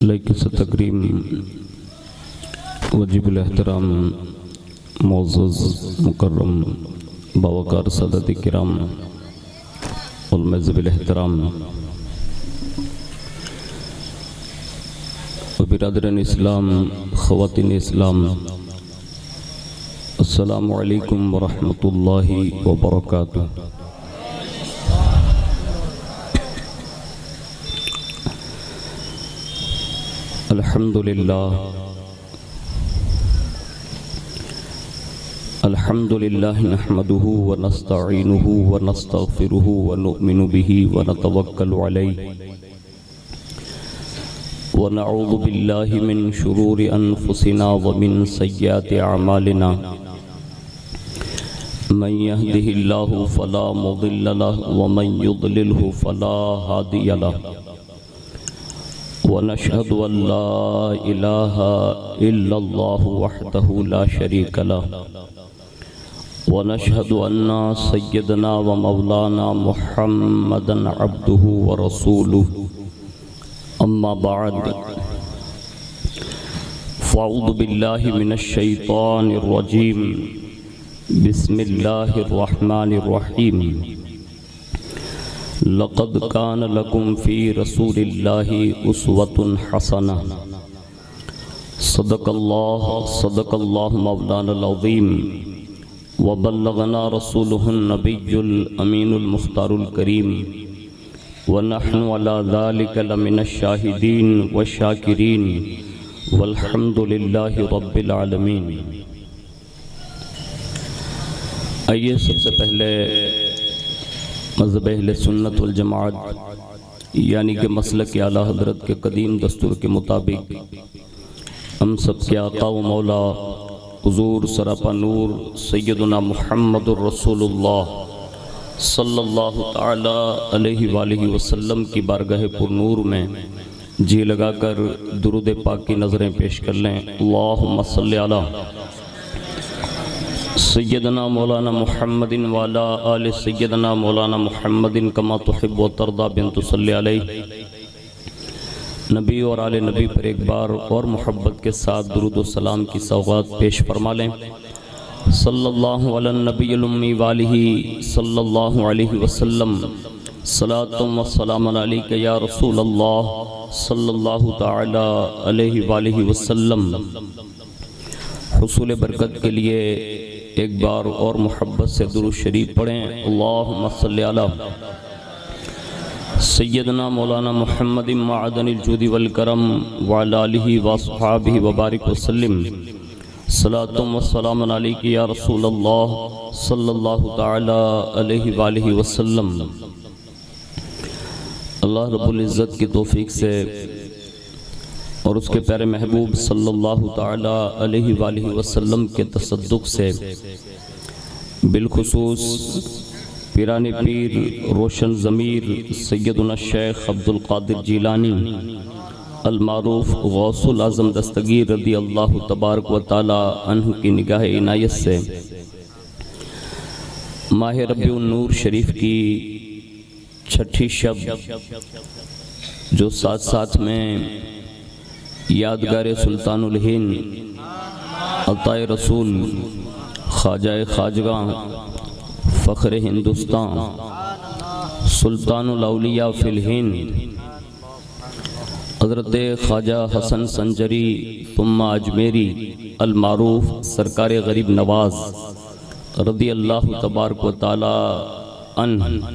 لائق تکریم واجب الاحترام معزز مکرم باوقار سادات کرام والمعزب الاحترام و برادران اسلام خواتین اسلام، السلام علیکم ورحمۃ اللہ وبرکاتہ۔ الحمد للہ نحمده ونستعینه ونستغفره ونؤمن به ونتوکل علیہ ونعوذ باللہ من شرور انفسنا ومن سیئات اعمالنا، من يهده اللہ فلا مضل له ومن يضلله فلا هادی له، ونشهد أن لا إله إلا الله وحده لا شريك له، ونشهد أن سيدنا ومولانا محمدا عبده ورسوله، أما بعد فأعوذ بالله من الشيطان الرجيم، بسم الله الرحمن الرحيم، لقد كان لكم في رسول الله أسوة حسنة، صدق الله مولانا العظيم، وبلغنا رسوله النبي الأمين المختار الكريم، ونحن على ذلك لمن الشاهدين والشاكرين، والحمد لله رب العالمين۔ آئیے سب سے پہلے مذہب اہل سنت والجماعت یعنی کہ مسلک اعلیٰ حضرت کے قدیم دستور کے مطابق ہم سب کے آقا و مولا حضور سراپا نور سیدنا محمد الرسول اللہ صلی اللہ تعالی علیہ وآلہ وسلم کی بارگاہ پر نور میں جی لگا کر درود پاک کی نظریں پیش کر لیں۔ اللہم صلی علی سیدنا مولانا محمد وعلی آل سیدنا مولانا محمد کما تحب و ترضی بن تصلی علیہ۔ نبی اور آل نبی پر ایک بار اور محبت کے ساتھ درود و سلام کی سوغات پیش فرما لیں۔ صلی اللہ علی النبی الامی وآلہ صلی اللہ علیہ وسلم، صلاۃ و سلام علیک یا رسول اللہ صلی اللہ تعالی علیہ وآلہ وسلم۔ حصول برکت کے لیے ایک بار اور محبت سے درود شریف پڑھیں۔ اللہم صلی علی سیدنا مولانا محمد معدن الجود والکرم وعلی آلہ واصحابہ وبارک وسلم، صلاۃ و سلام علیک یا رسول اللہ صلی اللہ تعالی علیہ وآلہ وسلم۔ اللہ رب العزت کی توفیق سے اور اس کے پیارے محبوب صلی اللہ تعالی علیہ وآلہ وسلم کے تصدق سے بالخصوص پیران پیر روشن ضمیر سیدنا شیخ عبدالقادر جیلانی المعروف غوث العظم دستگیر رضی اللہ تبارک و تعالی عنہ کی نگاہ عنایت سے ماہ ربیع النور شریف کی چھٹی شب جو ساتھ ساتھ میں یادگار سلطان الہند عطائے رسول خواجہ خواجگاں فخر ہندوستان سلطان الاولیاء فی الہند حضرت خواجہ حسن سنجری ثم اجمیری المعروف سرکار غریب نواز رضی اللہ تبارک و تعالی عنہ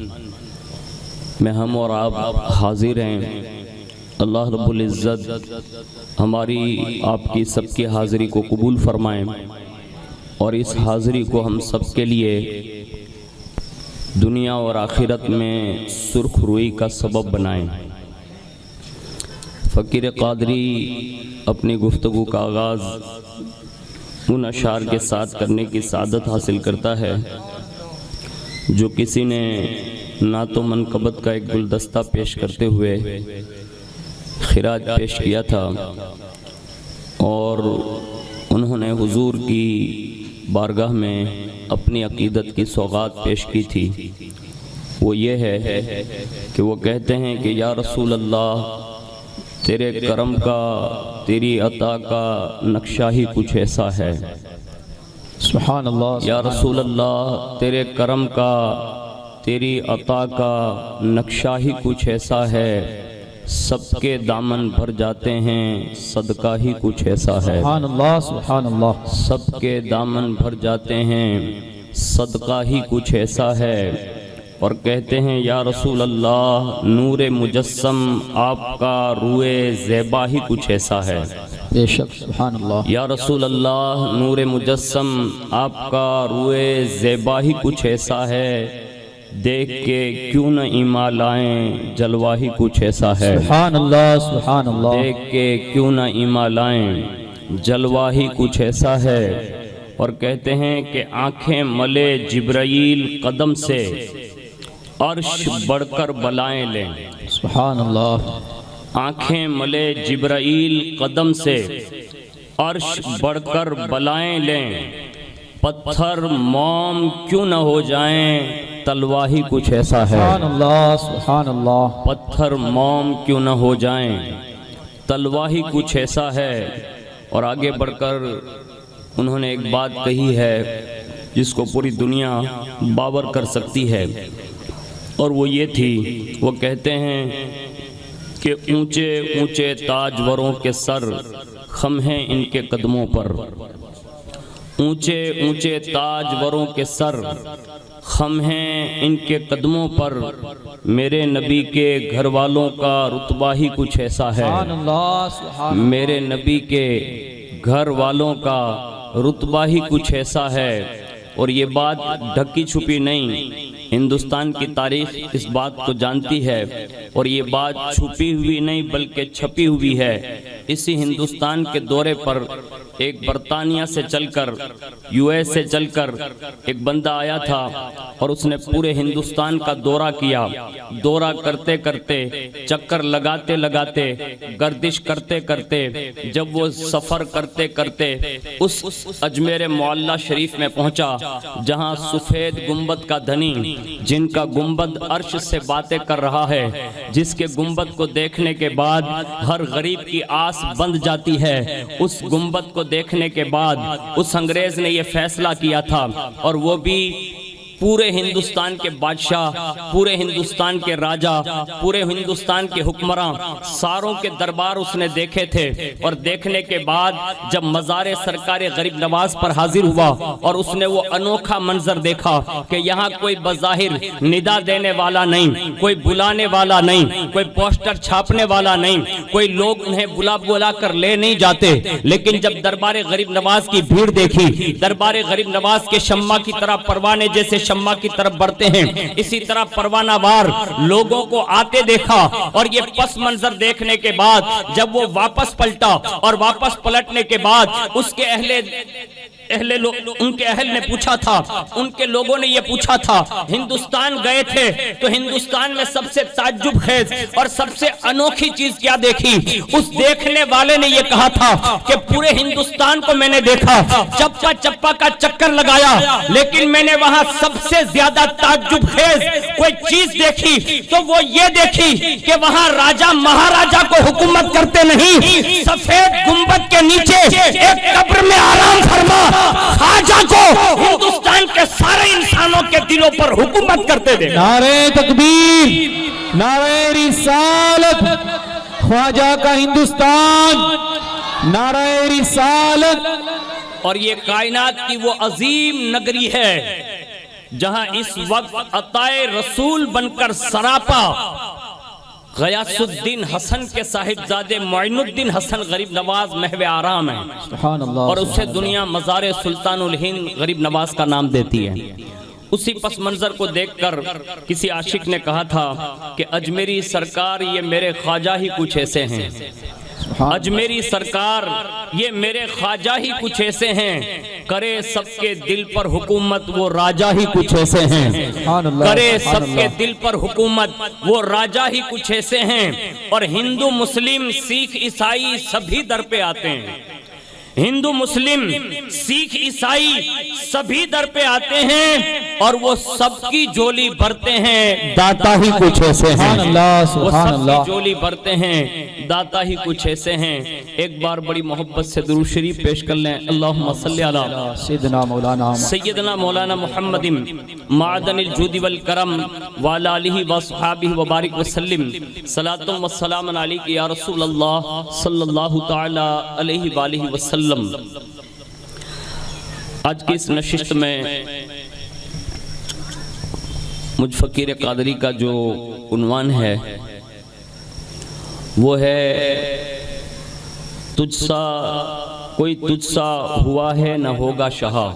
میں ہم اور آپ حاضر ہیں۔ اللہ رب العزت ہماری آپ کی سب کی حاضری کو قبول فرمائیں اور اس حاضری کو ہم سب کے لیے دنیا اور آخرت میں سرخ روئی کا سبب بنائیں۔ فقیر قادری اپنی گفتگو کا آغاز ان اشعار کے ساتھ کرنے کی سعادت حاصل کرتا ہے جو کسی نے نعت و منقبت کا ایک گلدستہ پیش کرتے ہوئے خراج پیش کیا تھا اور انہوں نے حضور کی بارگاہ میں اپنی عقیدت کی سوغات پیش کی تھی۔ وہ یہ ہے کہ وہ کہتے ہیں کہ یا رسول اللہ تیرے کرم کا تیری عطا کا نقشہ ہی کچھ ایسا ہے۔ سبحان اللہ۔ یا رسول اللہ تیرے کرم کا تیری عطا کا نقشہ ہی کچھ ایسا ہے، سب کے دامن بھر جاتے ہیں صدقہ ہی کچھ ایسا ہے۔ سبحان اللہ سبحان اللہ۔ سب کے دامن بھر جاتے ہیں صدقہ ہی کچھ ایسا ہے، اور کہتے ہیں یا رسول اللہ نور مجسم آپ کا روئے زیبا ہی کچھ ایسا ہے۔ بے شک سبحان اللہ۔ یا رسول اللہ نور مجسم آپ کا روئے زیبا ہی کچھ ایسا ہے، دیکھ کے کیوں نہ ایمان لائیں جلوہ ہی کچھ ایسا ہے۔ سبحان اللہ سبحان اللہ۔ دیکھ کے کیوں نہ ایمان لائیں جلوہ ہی کچھ ایسا ہے، اور کہتے ہیں کہ آنکھیں ملے جبرائیل قدم سے عرش بڑھ کر بلائیں لیں۔ سبحان اللہ۔ آنکھیں ملے جبرائیل قدم سے عرش بڑھ کر بلائیں لیں، پتھر موم کیوں نہ ہو جائیں تلوہ ہی کچھ ایسا ہے۔ سبحان اللہ سبحان اللہ۔ پتھر موم کیوں نہ ہو جائیں تلوہ ہی کچھ ایسا ہے، اور آگے بڑھ کر انہوں نے ایک بات کہی ہے جس کو پوری دنیا باور کر سکتی ہے، اور وہ یہ تھی، وہ کہتے ہیں کہ اونچے اونچے تاجوروں کے سر خم ہیں ان کے قدموں پر، اونچے اونچے تاجوروں کے سر خم ہیں ان کے قدموں پر، میرے نبی کے گھر والوں کا رتبہ ہی کچھ ایسا ہے۔ سبحان اللہ سبحان اللہ۔ میرے نبی کے گھر والوں کا رتبہ ہی کچھ ایسا ہے، اور یہ بات ڈھکی چھپی نہیں، ہندوستان کی تاریخ اس بات کو جانتی ہے، اور یہ بات چھپی ہوئی نہیں بلکہ چھپی ہوئی ہے۔ اسی ہندوستان کے دورے پر ایک برطانیہ سے چل کر یو ایس سے چل کر ایک بندہ آیا تھا، اور اس نے پورے ہندوستان کا دورہ کیا۔ دورہ کرتے کرتے، چکر لگاتے لگاتے، گردش کرتے کرتے، جب وہ سفر کرتے کرتے اس اجمیر معلیٰ شریف میں پہنچا جہاں سفید گنبد کا دھنی، جن کا گنبد عرش سے باتیں کر رہا ہے، جس کے گنبد کو دیکھنے کے بعد ہر غریب کی آس بند جاتی ہے، اس گنبد کو دیکھنے کے بعد اس انگریز نے یہ فیصلہ کیا تھا، اور وہ بھی پورے ہندوستان کے بادشاہ، پورے ہندوستان کے راجہ، پورے ہندوستان کے حکمراں، ساروں کے دربار اس نے دیکھے تھے، اور دیکھنے کے بعد جب مزار سرکار غریب نواز پر حاضر ہوا اور اس نے وہ انوکھا منظر دیکھا کہ یہاں کوئی بظاہر ندا دینے والا نہیں، کوئی بلانے والا نہیں، کوئی پوسٹر چھاپنے والا نہیں، کوئی لوگ انہیں بلا کر لے نہیں جاتے، لیکن جب دربار غریب نواز کی بھیڑ دیکھی، دربار غریب نواز کے شمع کی طرح پروانے جیسے شمع کی طرف بڑھتے ہیں، اسی طرح پروانہ وار لوگوں کو آتے دیکھا، اور یہ پس منظر دیکھنے کے بعد جب وہ واپس پلٹا، اور واپس پلٹنے کے بعد اس کے ان کے اہل نے پوچھا تھا، ان کے لوگوں نے یہ پوچھا تھا ہندوستان گئے تھے تو ہندوستان میں سب سے تعجب خیز اور سب سے انوکھی چیز کیا دیکھی؟ اس دیکھنے والے نے یہ کہا تھا کہ پورے ہندوستان کو میں نے دیکھا، چپا چپا کا چکر لگایا، لیکن میں نے وہاں سب سے زیادہ تعجب خیز کوئی چیز دیکھی تو وہ یہ دیکھی کہ وہاں راجہ مہاراجہ کو حکومت کرتے نہیں، سفید گنبد کے نیچے ایک قبر میں آرام فرما خواجہ کو ہندوستان کے سارے انسانوں کے دلوں پر حکومت کرتے دے۔ نعرہ تکبیر، نعرہ رسالت، خواجہ کا ہندوستان، نعرہ رسالت۔ اور یہ کائنات کی وہ عظیم نگری ہے جہاں اس وقت عطائے رسول بن کر سراپا غیاث الدین حسن کے صاحبزادے معین الدین حسن غریب نواز محو آرام ہے، سبحان اللہ، اور اسے دنیا مزار سلطان الہند غریب نواز کا نام دیتی ہے۔ اسی پس منظر کو دیکھ کر کسی عاشق نے کہا تھا کہ اجمیری سرکار یہ میرے خواجہ ہی کچھ ایسے ہیں، اجمیری سرکار یہ میرے خواجہ ہی کچھ ایسے ہیں، کرے سب کے دل پر حکومت وہ راجہ ہی کچھ ایسے ہیں، کرے سب کے دل پر حکومت وہ راجہ ہی کچھ ایسے ہیں، اور ہندو مسلم سکھ عیسائی سبھی در پہ آتے ہیں، ہندو مسلم سکھ عیسائی سبھی در پہ آتے ہیں، اور وہ سب کی جولی بھرتے ہیں داتا ہی کچھ ایسے ہیں، وہ سب کی جولی بھرتے ہیں داتا ہی کچھ ایسے ہیں. ایک بار بڑی محبت سے درود شریف پیش کر لیں. اللہم صلی علی سیدنا مولانا سیدنا مولانا محمد معدن الجود والکرم وعلی آلہ وصحابہ وبارک وسلم. صلاۃ و سلام علیک یا رسول اللہ صلی اللہ تعالی علیہ وآلہ وسلم. آج کی اس نشست میں مجھ فقیر قادری کا جو عنوان ہے وہ ہے تجھ سا کوئی تجھ سا ہوا ہے نہ ہوگا شہا.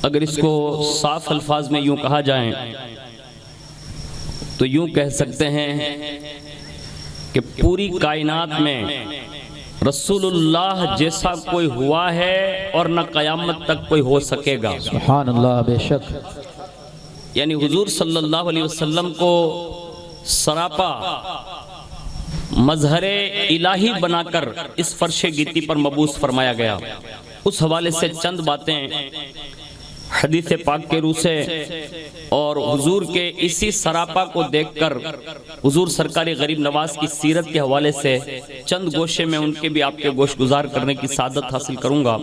اگر اس کو صاف الفاظ میں یوں کہا جائیں تو یوں کہہ سکتے ہیں کہ پوری کائنات میں رسول اللہ جیسا کوئی ہوا ہے اور نہ قیامت تک کوئی ہو سکے گا. سبحان اللہ. بے شک یعنی حضور صلی اللہ علیہ وسلم کو سراپا مظہر الہی بنا کر اس فرش گیتی پر مبعوث فرمایا گیا. اس حوالے سے چند باتیں حدیث پاک کے روح سے اور حضور کے اسی سراپا کو دیکھ کر حضور سرکار غریب نواز کی سیرت کے حوالے سے چند گوشے میں ان کے بھی آپ کے گوش گزار کرنے کی سعادت حاصل کروں گا.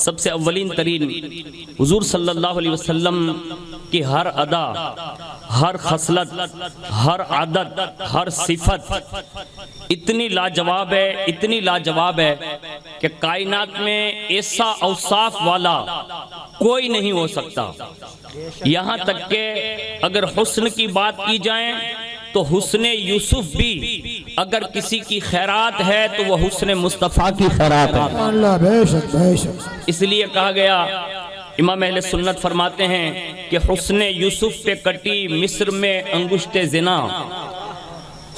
سب سے اولین ترین حضور صلی اللہ علیہ وسلم کی ہر ادا، ہر خصلت، ہر عادت، ہر صفت اتنی لاجواب ہے، اتنی لاجواب ہے کہ کائنات میں ایسا اوصاف والا کوئی نہیں ہو سکتا. یہاں تک کہ اگر حسن کی بات کی جائیں تو حسن یوسف بھی اگر کسی کی خیرات ہے تو وہ حسن مصطفیٰ کی خیرات ہے. اللہ بے شک بے شک. اس لیے کہا گیا، امام اہل سنت فرماتے ہیں کہ حسن یوسف پہ کٹی مصر میں انگشت زنا.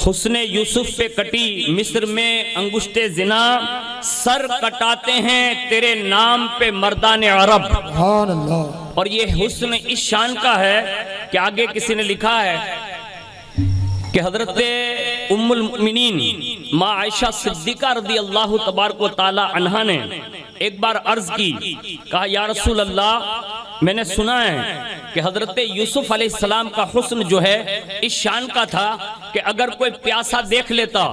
حسن یوسف پہ کٹی مصر میں انگشت زنا، سر کٹاتے ہیں تیرے نام پہ مردان عرب. سبحان اللہ. اور یہ حسن اس شان کا ہے کہ آگے کسی نے لکھا ہے کہ حضرت ام المؤمنین ماں عائشہ صدیقہ رضی اللہ تبارک و تعالی عنہا نے ایک بار عرض کی، کہا یا رسول اللہ میں نے سنا ہے کہ حضرت یوسف علیہ السلام کا حسن جو ہے اس شان کا تھا کہ اگر کوئی پیاسا دیکھ لیتا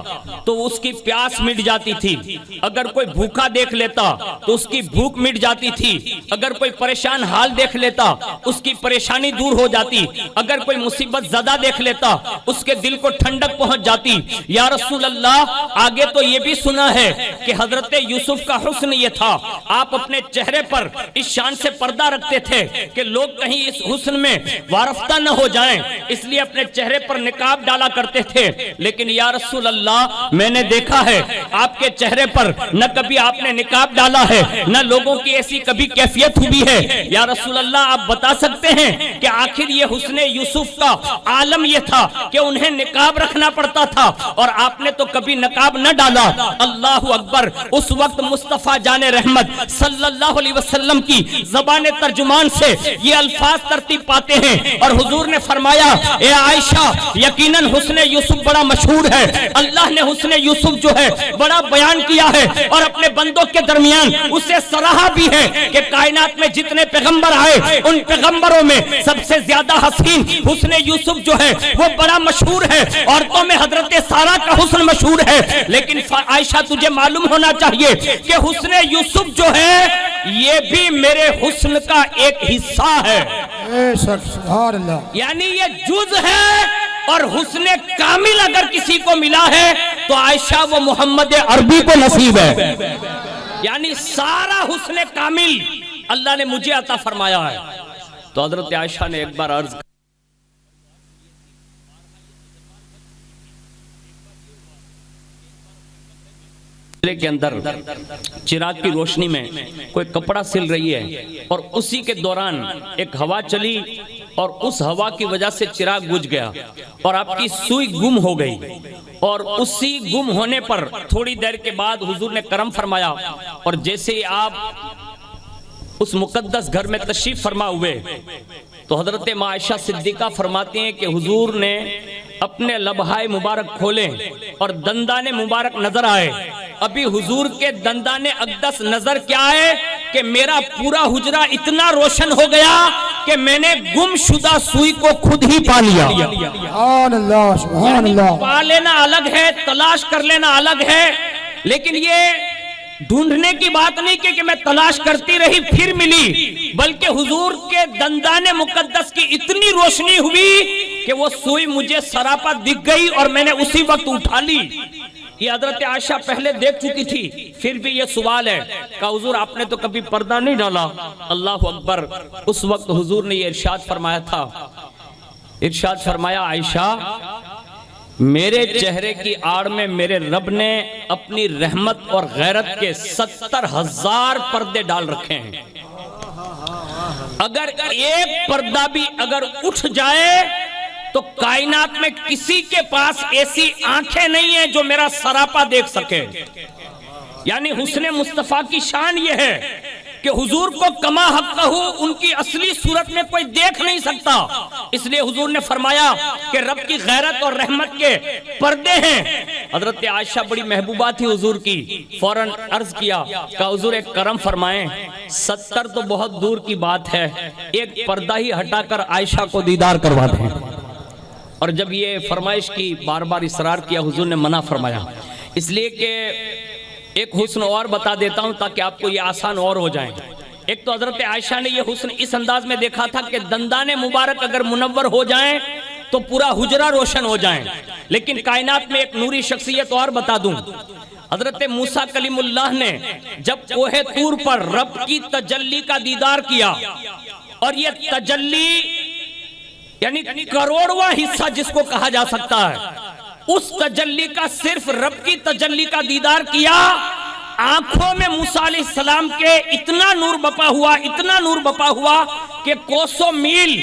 تو اس کی پیاس مٹ جاتی تھی، اگر کوئی بھوکا دیکھ لیتا تو اس کی بھوک مٹ جاتی تھی، اگر کوئی پریشان حال دیکھ لیتا اس کی پریشانی دور ہو جاتی، اگر کوئی مصیبت زدہ دیکھ لیتا اس کے دل کو ٹھنڈک پہنچ جاتی. یا رسول اللہ آگے تو یہ بھی سنا ہے کہ حضرت یوسف کا حسن یہ تھا، آپ اپنے چہرے پر اس شان سے پردہ رکھتے تھے کہ لوگ کہیں اس حسن میں وارفتہ نہ ہو جائیں، اس لیے اپنے چہرے پر نقاب ڈالا کرتے تھے. لیکن یا رسول اللہ میں نے دیکھا ہے آپ کے چہرے پر نہ کبھی آپ نے نقاب ڈالا ہے، نہ لوگوں کی ایسی کبھی کیفیت ہوئی ہے. یا رسول اللہ آپ بتا سکتے ہیں کہ آخر یہ حسن یوسف کا عالم یہ تھا کہ انہیں نقاب رکھنا پڑتا تھا اور آپ نے تو کبھی نقاب نہ ڈالا. اللہ اکبر. اس وقت مصطفیٰ جان رحمت صلی اللہ علیہ وسلم کی زبان ترجمان سے یہ الفاظ ترتیب پاتے ہیں اور حضور نے فرمایا اے عائشہ یقیناً حسن یوسف بڑا مشہور ہے، اللہ نے حسن یوسف جو ہے بڑا بیان کیا ہے اور اپنے بندوں کے درمیان اسے سراہا بھی ہے کہ کائنات میں جتنے پیغمبر آئے ان پیغمبروں میں سب سے زیادہ حسین حسن یوسف جو ہے وہ بڑا مشہور ہے. عورتوں میں حضرت سارہ کا حسن مشہور ہے، لیکن عائشہ تجھے معلوم ہونا چاہیے کہ حسن یوسف جو ہے یہ بھی میرے حسن کا ایک حصہ ہے. بے شک. سبحان اللہ. یعنی یہ جز ہے اور حسن کامل اگر کسی کو ملا ہے تو عائشہ وہ محمد عربی کو نصیب ہے. یعنی سارا حسن کامل اللہ نے مجھے عطا فرمایا ہے. تو حضرت عائشہ نے ایک بار عرض کے اندر چراغ کی روشنی میں کوئی کپڑا سل رہی ہے اور اسی کے دوران ایک ہوا چلی اور اس ہوا کی وجہ سے چراغ بجھ گیا اور آپ کی سوئی گم ہو گئی. اور اسی گم ہونے پر تھوڑی دیر کے بعد حضور نے کرم فرمایا اور جیسے ہی آپ اس مقدس گھر میں تشریف فرما ہوئے تو حضرت ماں عائشہ صدیقہ فرماتی ہیں کہ حضور نے اپنے لبہائے مبارک کھولے اور دندان مبارک نظر آئے ابھی حضور کے دندان اقدس نظر کیا ہے کہ میرا پورا حجرہ اتنا روشن ہو گیا کہ میں نے گم شدہ سوئی کو خود ہی پا لیا. سبحان اللہ سبحان اللہ. پا لینا الگ ہے، تلاش کر لینا الگ ہے، لیکن یہ ڈھونڈنے کی بات نہیں کہ میں تلاش کرتی رہی پھر ملی، بلکہ حضور کے دندان مقدس کی اتنی روشنی ہوئی کہ وہ سوئی مجھے سراپا دکھ گئی اور میں نے اسی وقت اٹھا لی. یہ حضرت عائشہ پہلے دیکھ چکی تھی، پھر بھی یہ سوال ہے کہ حضور آپ نے تو کبھی پردہ نہیں ڈالا. اللہ اکبر. اس وقت حضور نے یہ ارشاد فرمایا تھا، ارشاد فرمایا عائشہ میرے چہرے کی آڑ میں میرے رب نے اپنی رحمت اور غیرت کے 70,000 پردے ڈال رکھے ہیں. اگر ایک پردہ بھی اگر اٹھ جائے تو کائنات میں کسی کے پاس ایسی آنکھیں نہیں ہیں جو میرا سراپا دیکھ سکے. یعنی حسن مصطفیٰ کی شان یہ ہے کہ حضور کو کما حقہ ان کی اصلی صورت میں کوئی دیکھ نہیں سکتا. اس لیے حضور نے فرمایا کہ رب کی غیرت اور رحمت کے پردے ہیں. حضرت عائشہ بڑی محبوبہ تھی حضور کی، فوراً عرض کیا کہ حضور ایک کرم فرمائیں، 70 تو بہت دور کی بات ہے، ایک پردہ ہی ہٹا کر عائشہ کو دیدار کروا دیں. اور جب یہ فرمائش کی بار بار اصرار کیا، حضور نے منع فرمایا. اس لیے کہ ایک حسن اور بتا دیتا ہوں تاکہ آپ کو یہ آسان اور ہو جائیں. ایک تو حضرت عائشہ نے یہ حسن اس انداز میں دیکھا تھا کہ دندان مبارک اگر منور ہو جائیں تو پورا حجرہ روشن ہو جائیں. لیکن کائنات میں ایک نوری شخصیت اور بتا دوں. حضرت موسیٰ کلیم اللہ نے جب کوہ طور پر رب کی تجلی کا دیدار کیا، اور یہ تجلی یعنی کروڑواں حصہ جس کو کہا جا سکتا ہے، اس تجلی کا صرف رب کی تجلی کا دیدار کیا، آنکھوں میں موسیٰ علیہ السلام کے اتنا نور بپا ہوا، اتنا نور بپا ہوا کہ کوسوں میل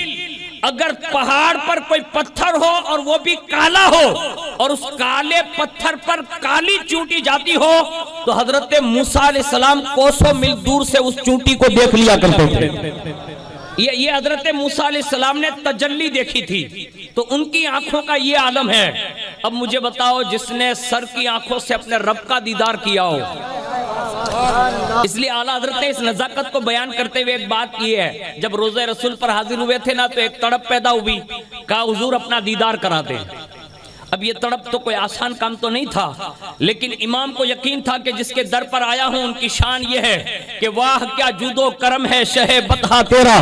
اگر پہاڑ پر کوئی پتھر ہو اور وہ بھی کالا ہو اور اس کالے پتھر پر کالی چونٹی جاتی ہو تو حضرت موسیٰ علیہ السلام کوسوں میل دور سے اس چونٹی کو دیکھ لیا کرتے تھے. یہ حضرت موسیٰ علیہ السلام نے تجلی دیکھی تھی، تو ان کی آنکھوں کا یہ عالم ہے. اب مجھے بتاؤ جس نے سر کی آنکھوں سے اپنے رب کا دیدار کیا ہو. اس لیے اعلیٰ حضرت نے اس نزاکت کو بیان کرتے ہوئے ایک بات کی ہے، جب روزہ رسول پر حاضر ہوئے تھے نا تو ایک تڑپ پیدا ہوئی، کہا حضور اپنا دیدار کرا دیں. اب یہ تڑپ تو کوئی آسان کام تو نہیں تھا، لیکن امام کو یقین تھا کہ جس کے در پر آیا ہوں ان کی شان یہ ہے کہ واہ کیا جود و کرم ہے شہ بطحہ تیرا،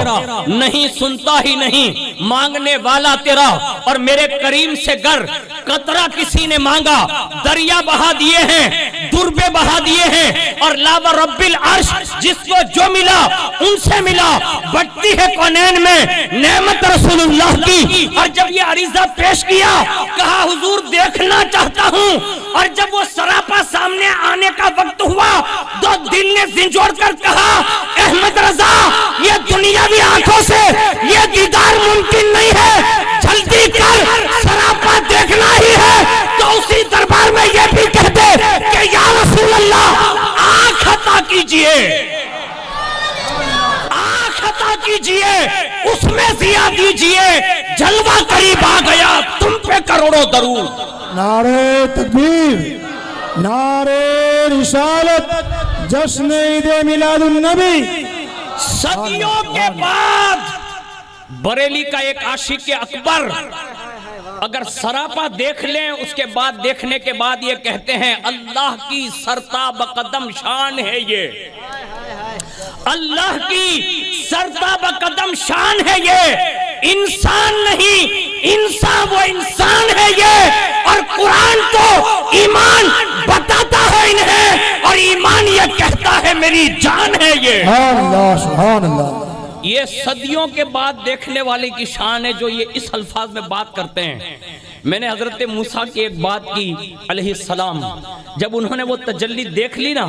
نہیں سنتا ہی نہیں مانگنے والا تیرا. اور میرے کریم سے گر قطرہ کسی نے مانگا، دریا بہا دیے ہیں، دربے بہا دیے ہیں، اور لا و رب العرش جس کو جو ملا ان سے ملا. بڑھتی ہے کونین میں نعمت رسول اللہ کی. اور جب یہ عریضہ پیش کیا کہا حضور دیکھنا چاہتا ہوں، اور جب وہ سراپا سامنے آنے کا وقت ہوا تو دل نے زنجوڑ کر کہا احمد رضا یہ دنیاوی آنکھوں سے یہ دیدار ممکن نہیں ہے، جلدی کر سراپا دیکھنا ہی ہے. تو اسی دربار میں یہ بھی کہہ دے کہ یا رسول اللہ آنکھ عطا کیجئے، آنکھ عطا کیجئے، اس میں ضیا دیجئے، جلوہ قریب آ گیا تم پہ کروڑوں درود. نعرہ تکبیر، نعرہ رسالت، جشن عید میلاد النبی. صدیوں کے بعد بریلی کا ایک عاشق اکبر اگر سراپا دیکھ لیں اس کے بعد دیکھنے کے بعد یہ کہتے ہیں اللہ کی سرتاب قدم شان ہے، یہ اللہ کی سرتاب قدم شان ہے، یہ انسان نہیں، انسان وہ انسان ہے یہ. اور قرآن تو ایمان بتاتا ہے انہیں، اور ایمان یہ کہتا ہے میری جان ہے یہ. سبحان اللہ سبحان اللہ. یہ صدیوں کے بعد دیکھنے والے کی شان ہے جو یہ اس الفاظ میں بات کرتے ہیں. میں نے حضرت موسیٰ کی ایک بات کی علیہ السلام، جب انہوں نے وہ تجلی دیکھ لی نا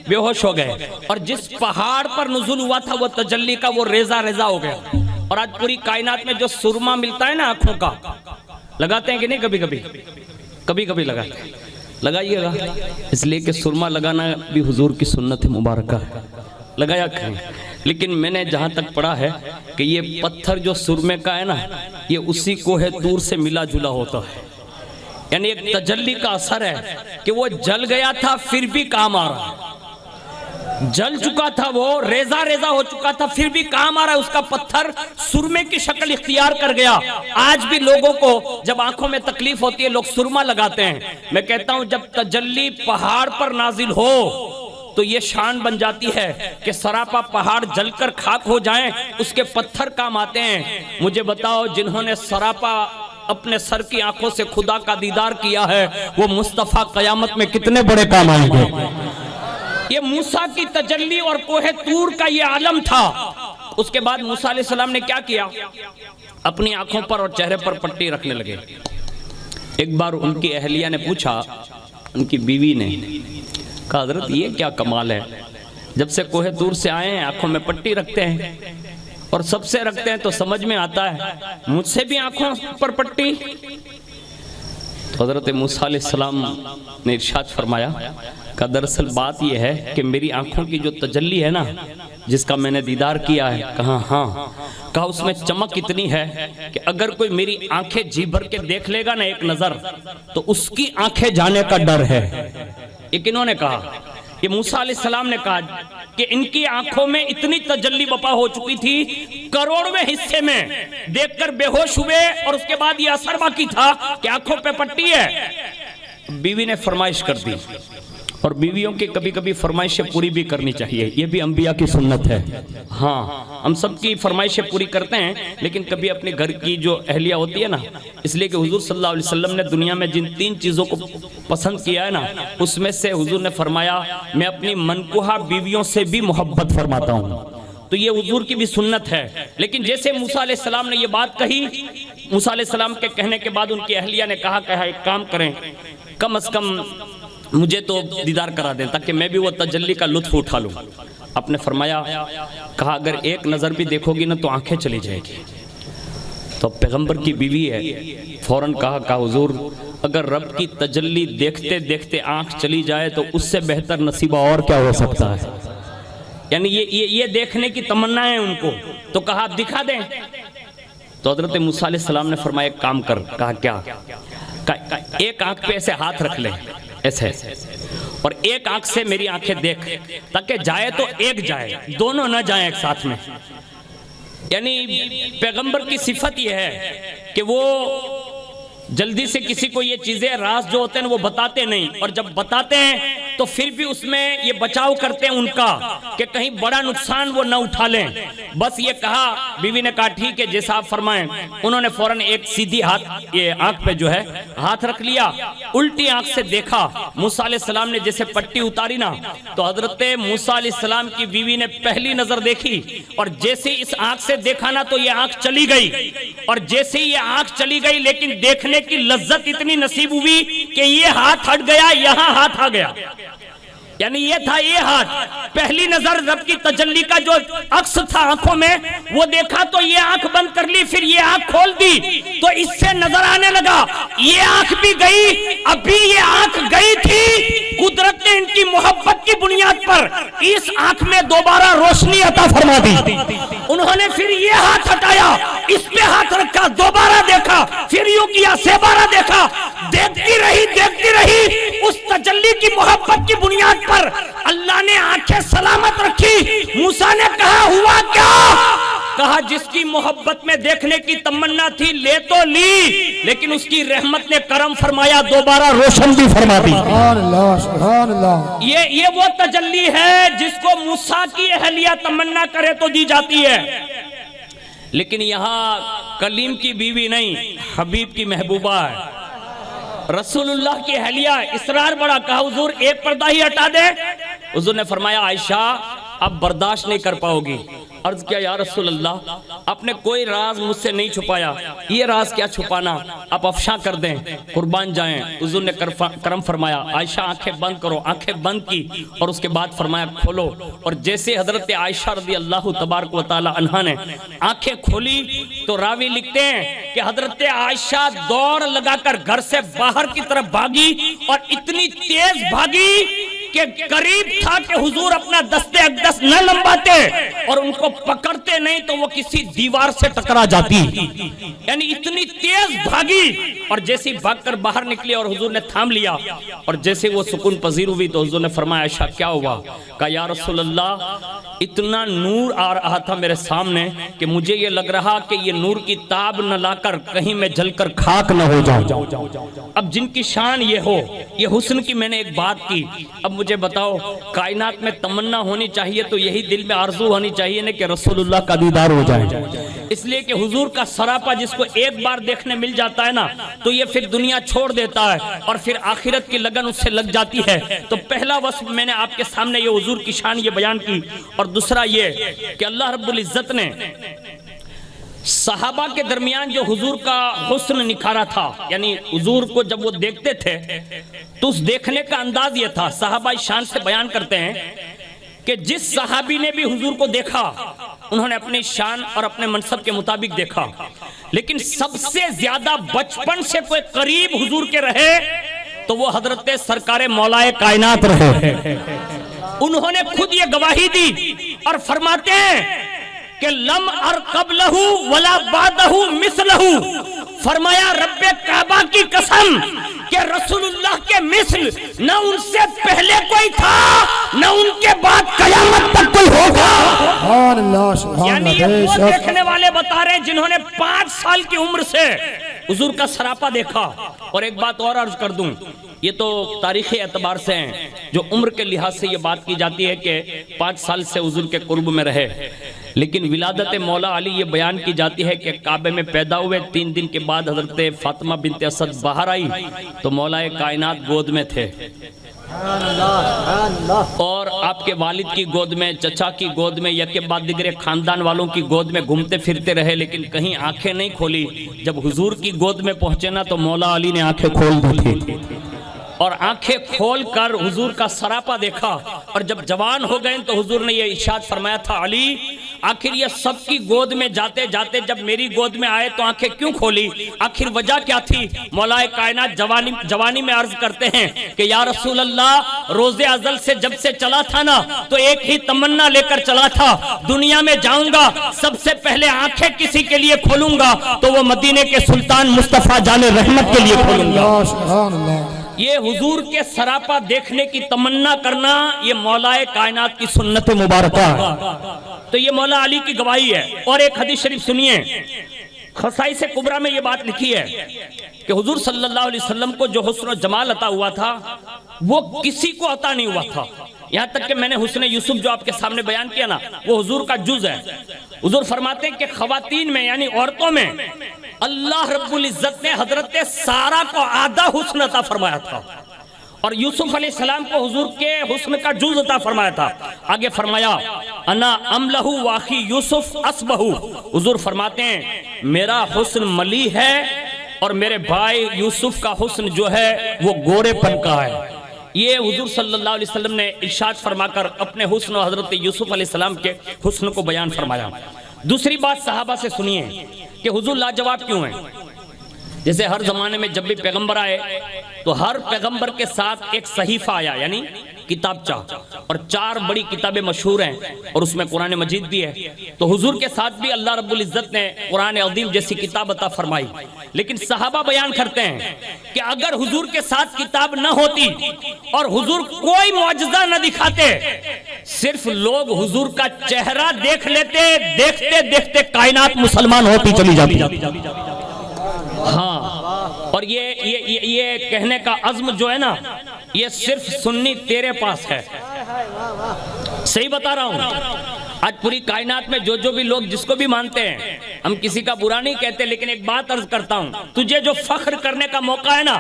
بے ہوش ہو گئے، اور جس پہاڑ پر نزول ہوا تھا وہ تجلی کا وہ ریزہ ریزہ ہو گیا. اور آج پوری کائنات میں جو سرما ملتا ہے نا آنکھوں کا، لگاتے ہیں کہ نہیں؟ کبھی کبھی لگاتے ہیں. لگائیے گا، اس لیے کہ سرما لگانا بھی حضور کی سنت مبارکہ ہے، لگایا کریں. لیکن میں نے جہاں تک پڑھا ہے کہ یہ پتھر جو سرمے کا ہے نا یہ اسی کوہ طور سے ملا جلا ہوتا ہے. یعنی ایک تجلی کا اثر ہے کہ وہ جل گیا تھا پھر بھی کام آ رہا ہے، جل چکا تھا، وہ ریزہ ریزہ ہو چکا تھا، پھر بھی کام آ رہا ہے، اس کا پتھر سرمے کی شکل اختیار کر گیا۔ آج بھی لوگوں کو جب آنکھوں میں تکلیف ہوتی ہے لوگ سرما لگاتے ہیں، میں کہتا ہوں جب تجلی پہاڑ پر نازل ہو تو یہ شان بن جاتی ہے کہ سراپا پہاڑ جل کر خاک ہو جائیں، اس کے پتھر کام آتے ہیں۔ مجھے بتاؤ جنہوں نے سراپا اپنے سر کی آنکھوں سے خدا کا دیدار کیا ہے وہ مصطفیٰ قیامت میں کتنے بڑے کام آئیں گے۔ یہ موسیٰ کی تجلی اور کوہ طور کا یہ عالم تھا۔ اس کے بعد موسیٰ علیہ السلام نے کیا کیا؟ اپنی آنکھوں پر اور چہرے پر پٹی رکھنے لگے۔ ایک بار ان کی اہلیہ نے پوچھا، ان کی بیوی نے کہا حضرت یہ کیا کمال ہے، جب سے کوہ طور سے آئے ہیں آنکھوں میں پٹی رکھتے ہیں اور سب سے رکھتے ہیں تو سمجھ میں آتا ہے، مجھ سے بھی آنکھوں پر پٹی؟ تو حضرت موسیٰ علیہ السلام نے ارشاد فرمایا کہ دراصل بات یہ ہے کہ میری آنکھوں کی جو تجلی ہے نا، جس کا میں نے دیدار کیا ہے، کہا ہاں، کہا اس میں چمک اتنی ہے کہ اگر کوئی میری آنکھیں جی بھر کے دیکھ لے گا نا ایک نظر تو اس کی آنکھیں جانے کا ڈر ہے۔ یہ کنہوں نے کہا؟ یہ موسیٰ علیہ السلام نے کہا کہ ان کی آنکھوں میں اتنی تجلی بپا ہو چکی تھی، کروڑویں حصے میں دیکھ کر بے ہوش ہوئے، اور اس کے بعد یہ اثر باقی تھا کہ آنکھوں پہ پٹی ہے۔ بیوی نے فرمائش کر دی، اور بیویوں کی کبھی کبھی فرمائشیں پوری بھی کرنی چاہیے، یہ بھی انبیاء کی سنت ہے۔ ہاں ہم سب کی فرمائشیں پوری کرتے ہیں، لیکن کبھی اپنے گھر کی جو اہلیہ ہوتی ہے نا، اس لیے کہ حضور صلی اللہ علیہ وسلم نے دنیا میں جن 3 چیزوں کو پسند کیا ہے نا، اس میں سے حضور نے فرمایا میں اپنی منکوہا بیویوں سے بھی محبت فرماتا ہوں۔ تو یہ حضور کی بھی سنت ہے۔ لیکن جیسے موسیٰ علیہ السلام نے یہ بات کہی، موسیٰ علیہ السلام کے کہنے کے بعد ان کی اہلیہ نے کہا کہ ایک کام کریں، کم از کم مجھے تو دیدار کرا دیں تاکہ میں بھی وہ تجلی کا لطف اٹھا لوں۔ آپ نے فرمایا، کہا اگر ایک نظر بھی دیکھو گی نا تو آنکھیں چلی جائے گی۔ تو پیغمبر کی بیوی ہے، فوراً کہا حضور اگر رب کی تجلی دیکھتے دیکھتے آنکھ چلی جائے تو اس سے بہتر نصیبہ اور کیا ہو سکتا ہے؟ یعنی یہ دیکھنے کی تمنا ہے ان کو، تو کہا دکھا دیں۔ تو حضرت موسیٰ علیہ السلام نے فرمایا ایک کام کر، کہا کیا؟ ایک آنکھ پہ ایسے ہاتھ رکھ لے، ایسے، اور ایک آنکھ سے میری آنکھیں دیکھ، تاکہ جائے تو ایک جائے، دونوں نہ جائیں ایک ساتھ میں۔ یعنی پیغمبر کی صفت یہ ہے کہ وہ جلدی سے کسی کو یہ چیزیں راز جو ہوتے ہیں وہ بتاتے نہیں، اور جب بتاتے ہیں تو پھر بھی اس میں یہ بچاؤ کرتے ہیں ان کا کہ کہیں بڑا نقصان وہ نہ اٹھا لیں۔ بس یہ کہا، بیوی نے کہا ٹھیک ہے جیسا آپ فرمائیں۔ انہوں نے فوراً ایک سیدھی یہ آنکھ پہ جو ہے ہاتھ رکھ لیا، الٹی آنکھ سے دیکھا۔ موسیٰ علیہ السلام نے جیسے پٹی اتاری نا، تو حضرت موسیٰ علیہ السلام کی بیوی نے پہلی نظر دیکھی، اور جیسے اس آنکھ سے دیکھا نا تو یہ آنکھ چلی گئی، اور جیسے یہ آنکھ چلی گئی لیکن دیکھنے کی لذت اتنی نصیب ہوئی کہ یہ ہاتھ ہٹ گیا، یہاں ہاتھ آ گیا۔ یعنی یہ تھا یہ ہاتھ، پہلی نظر رب کی تجلی کا جو عکس تھا آنکھوں میں وہ دیکھا تو یہ آنکھ بند کر لی، پھر یہ آنکھ کھول دی تو اس سے نظر آنے لگا یہ آنکھ بھی گئی، ابھی یہ آنکھ گئی تھی، قدرت نے ان کی محبت کی بنیاد پر اس آنکھ میں دوبارہ روشنی عطا فرما دی۔ انہوں نے پھر یہ ہاتھ ہٹایا، اس پہ ہاتھ رکھا، دوبارہ دیکھا، پھر یوں کیا، سیبارہ دیکھا، دیکھتی رہی، اس تجلی کی محبت کی بنیاد پر اللہ نے آنکھیں سلامت رکھی۔ موسیٰ نے کہا ہوا کیا؟ کہا جس کی محبت میں دیکھنے کی تمنا تھی لے تو لی، لیکن اس کی رحمت نے کرم فرمایا، دوبارہ روشن بھی فرما دی۔ سبحان اللہ، سبحان اللہ۔ یہ وہ تجلی ہے جس کو موسیٰ کی اہلیہ تمنا کرے تو دی جاتی ہے، لیکن یہاں کلیم کی بیوی نہیں، حبیب کی محبوبہ ہے، رسول اللہ کی اہلیہ۔ اصرار بڑا، کہا حضور ایک پردہ ہی ہٹا دے۔ حضور نے فرمایا عائشہ اب برداشت نہیں کر پاؤ گی۔ عرض کیا یا رسول اللہ آپ نے کوئی راز مجھ سے نہیں چھپایا، یہ راز کیا چھپانا، آپ افشاں کر دیں، قربان جائیں۔ حضور نے کرم فرمایا عائشہ آنکھیں بند کرو، آنکھیں بند کی، اور اس کے بعد فرمایا کھولو۔ اور جیسے حضرت عائشہ رضی اللہ تبارک و تعالی عنہا نے آنکھیں کھولی تو راوی لکھتے ہیں کہ حضرت عائشہ دوڑ لگا کر گھر سے باہر کی طرف بھاگی، اور اتنی تیز بھاگی کہ کے قریب تھا کہ حضور اپنا دستے اقدس نہ لمباتے اور ان کو پکڑتے نہیں تو وہ کسی دیوار سے ٹکرا جاتی، یعنی اتنی تیز بھاگی، اور جیسی بھاگ کر باہر نکلی اور حضور نے تھام لیا، اور جیسے وہ سکون پذیر ہوئی تو حضور نے فرمایا عائشہ کیا ہوا؟ کہا یا رسول اللہ اتنا نور آ رہا تھا میرے سامنے کہ مجھے یہ لگ رہا کہ یہ نور کی تاب نہ لا کر کہیں میں جل کر خاک نہ ہو جاؤں۔ اب جن کی شان یہ ہو، یہ حسن کی میں نے ایک بات کی، اب مجھے بتاؤ کائنات میں تمنا ہونی چاہیے تو یہی دل میں آرزو ہونی چاہیے نا کہ رسول اللہ کا دیدار ہو جائے، اس لیے کہ حضور کا سراپا جس کو ایک بار دیکھنے مل جاتا ہے نا تو یہ پھر دنیا چھوڑ دیتا ہے اور پھر آخرت کی لگن اس سے لگ جاتی ہے۔ تو پہلا وصف میں نے آپ کے سامنے یہ حضور کی شان یہ بیان کی، اور دوسرا یہ کہ اللہ رب العزت نے صحابہ کے درمیان جو حضور کا حسن نکھارا تھا، یعنی حضور کو جب وہ دیکھتے تھے تو اس دیکھنے کا انداز یہ تھا، صحابہ شان سے بیان کرتے ہیں کہ جس صحابی نے بھی حضور کو دیکھا انہوں نے اپنی شان اور اپنے منصب کے مطابق دیکھا، لیکن سب سے زیادہ بچپن سے کوئی قریب حضور کے رہے تو وہ حضرت سرکار مولا کائنات رہے۔ انہوں نے خود یہ گواہی دی اور فرماتے ہیں کہ لم ارقب لہو ولا بعدہ مثلہ، فرمایا رب کعبہ کی قسم کہ رسول اللہ کے مثل نہ ان سے پہلے کوئی تھا نہ ان کے بعد قیامت تک کوئی ہوگا۔ سبحان اللہ سبحان یعنی اللہ یہ وہ بے شک۔ دیکھنے والے بتا رہے ہیں جنہوں نے 5 سال کی عمر سے حضور کا سراپا دیکھا۔ اور ایک بات اور عرض کر دوں، یہ تو تاریخی اعتبار سے ہیں، جو عمر کے لحاظ سے یہ بات کی جاتی ہے کہ 5 سال سے حضور کے قرب میں رہے، لیکن ولادت مولا علی یہ بیان کی جاتی ہے کہ کعبے میں پیدا ہوئے 3 دن کے بعد حضرت فاطمہ بنت اسد باہر آئی تو مولا کائنات گود میں تھے، اور آپ کے والد کی گود میں، چچا کی گود میں، یک بعد دیگر خاندان والوں کی گود میں گھومتے پھرتے رہے، لیکن کہیں آنکھیں نہیں کھولی۔ جب حضور کی گود میں پہنچے نا تو مولا علی نے آنکھیں کھول دی تھی، اور آنکھیں کھول کر حضور کا سراپا دیکھا، اور جب جوان ہو گئے تو حضور نے یہ ارشاد فرمایا تھا علی آخر یہ سب کی گود میں جاتے جاتے جب میری گود میں آئے تو آنکھیں کیوں کھولی؟ آخر وجہ کیا تھی؟ مولا کائنات جوانی میں عرض کرتے ہیں کہ یا رسول اللہ روز ازل سے جب سے چلا تھا نا تو ایک ہی تمنا لے کر چلا تھا، دنیا میں جاؤں گا سب سے پہلے آنکھیں کسی کے لیے کھولوں گا تو وہ مدینے کے سلطان مصطفیٰ جان رحمت کے لیے کھولوں گا۔ سبحان اللہ۔ یہ حضور کے سراپا دیکھنے کی تمنا کرنا یہ مولا کائنات کی سنت مبارکہ ہے، تو یہ مولا علی کی گواہی ہے۔ اور ایک حدیث شریف سنیے، خصائص کبریٰ میں یہ بات لکھی ہے کہ حضور صلی اللہ علیہ وسلم کو جو حسن و جمال عطا ہوا تھا وہ کسی کو عطا نہیں ہوا تھا، یہاں تک کہ میں نے حسن یوسف جو آپ کے سامنے بیان کیا نا وہ حضور کا جز ہے۔ حضور فرماتے ہیں کہ خواتین میں یعنی عورتوں میں اللہ رب العزت نے حضرت سارہ کو آدھا حسن عطا فرمایا تھا، اور یوسف علیہ السلام کو حضور کے حسن کا جز عطا فرمایا تھا۔ آگے فرمایا انا املہ واخی یوسف اسبہ، حضور فرماتے ہیں میرا حسن ملی ہے اور میرے بھائی یوسف کا حسن جو ہے وہ گورے پن کا ہے۔ یہ حضور صلی اللہ علیہ وسلم نے ارشاد فرما کر اپنے حسن و حضرت یوسف علیہ السلام کے حسن کو بیان فرمایا۔ دوسری بات صحابہ سے سنیے کہ حضور لاجواب کیوں ہیں؟ جیسے ہر زمانے میں جب بھی پیغمبر آئے تو ہر پیغمبر کے ساتھ ایک صحیفہ آیا یعنی کتابچہ، اور 4 بڑی کتابیں مشہور ہیں اور اس میں قرآن مجید بھی ہے، تو حضور کے ساتھ بھی اللہ رب العزت نے قرآن عظیم جیسی کتاب عطا فرمائی۔ لیکن صحابہ بیان کرتے ہیں کہ اگر حضور کے ساتھ کتاب نہ ہوتی اور حضور کوئی معجزہ نہ دکھاتے، صرف لوگ حضور کا چہرہ دیکھ لیتے، دیکھتے دیکھتے کائنات مسلمان ہوتی چلی جاتی۔ ہاں، اور یہ کہنے کا عزم جو ہے نا یہ صرف سنی تیرے پاس ہے، صحیح بتا رہا ہوں۔ آج پوری کائنات میں جو بھی لوگ جس کو بھی مانتے ہیں، ہم کسی کا برا نہیں کہتے، لیکن ایک بات عرض کرتا ہوں، تجھے جو فخر کرنے کا موقع ہے نا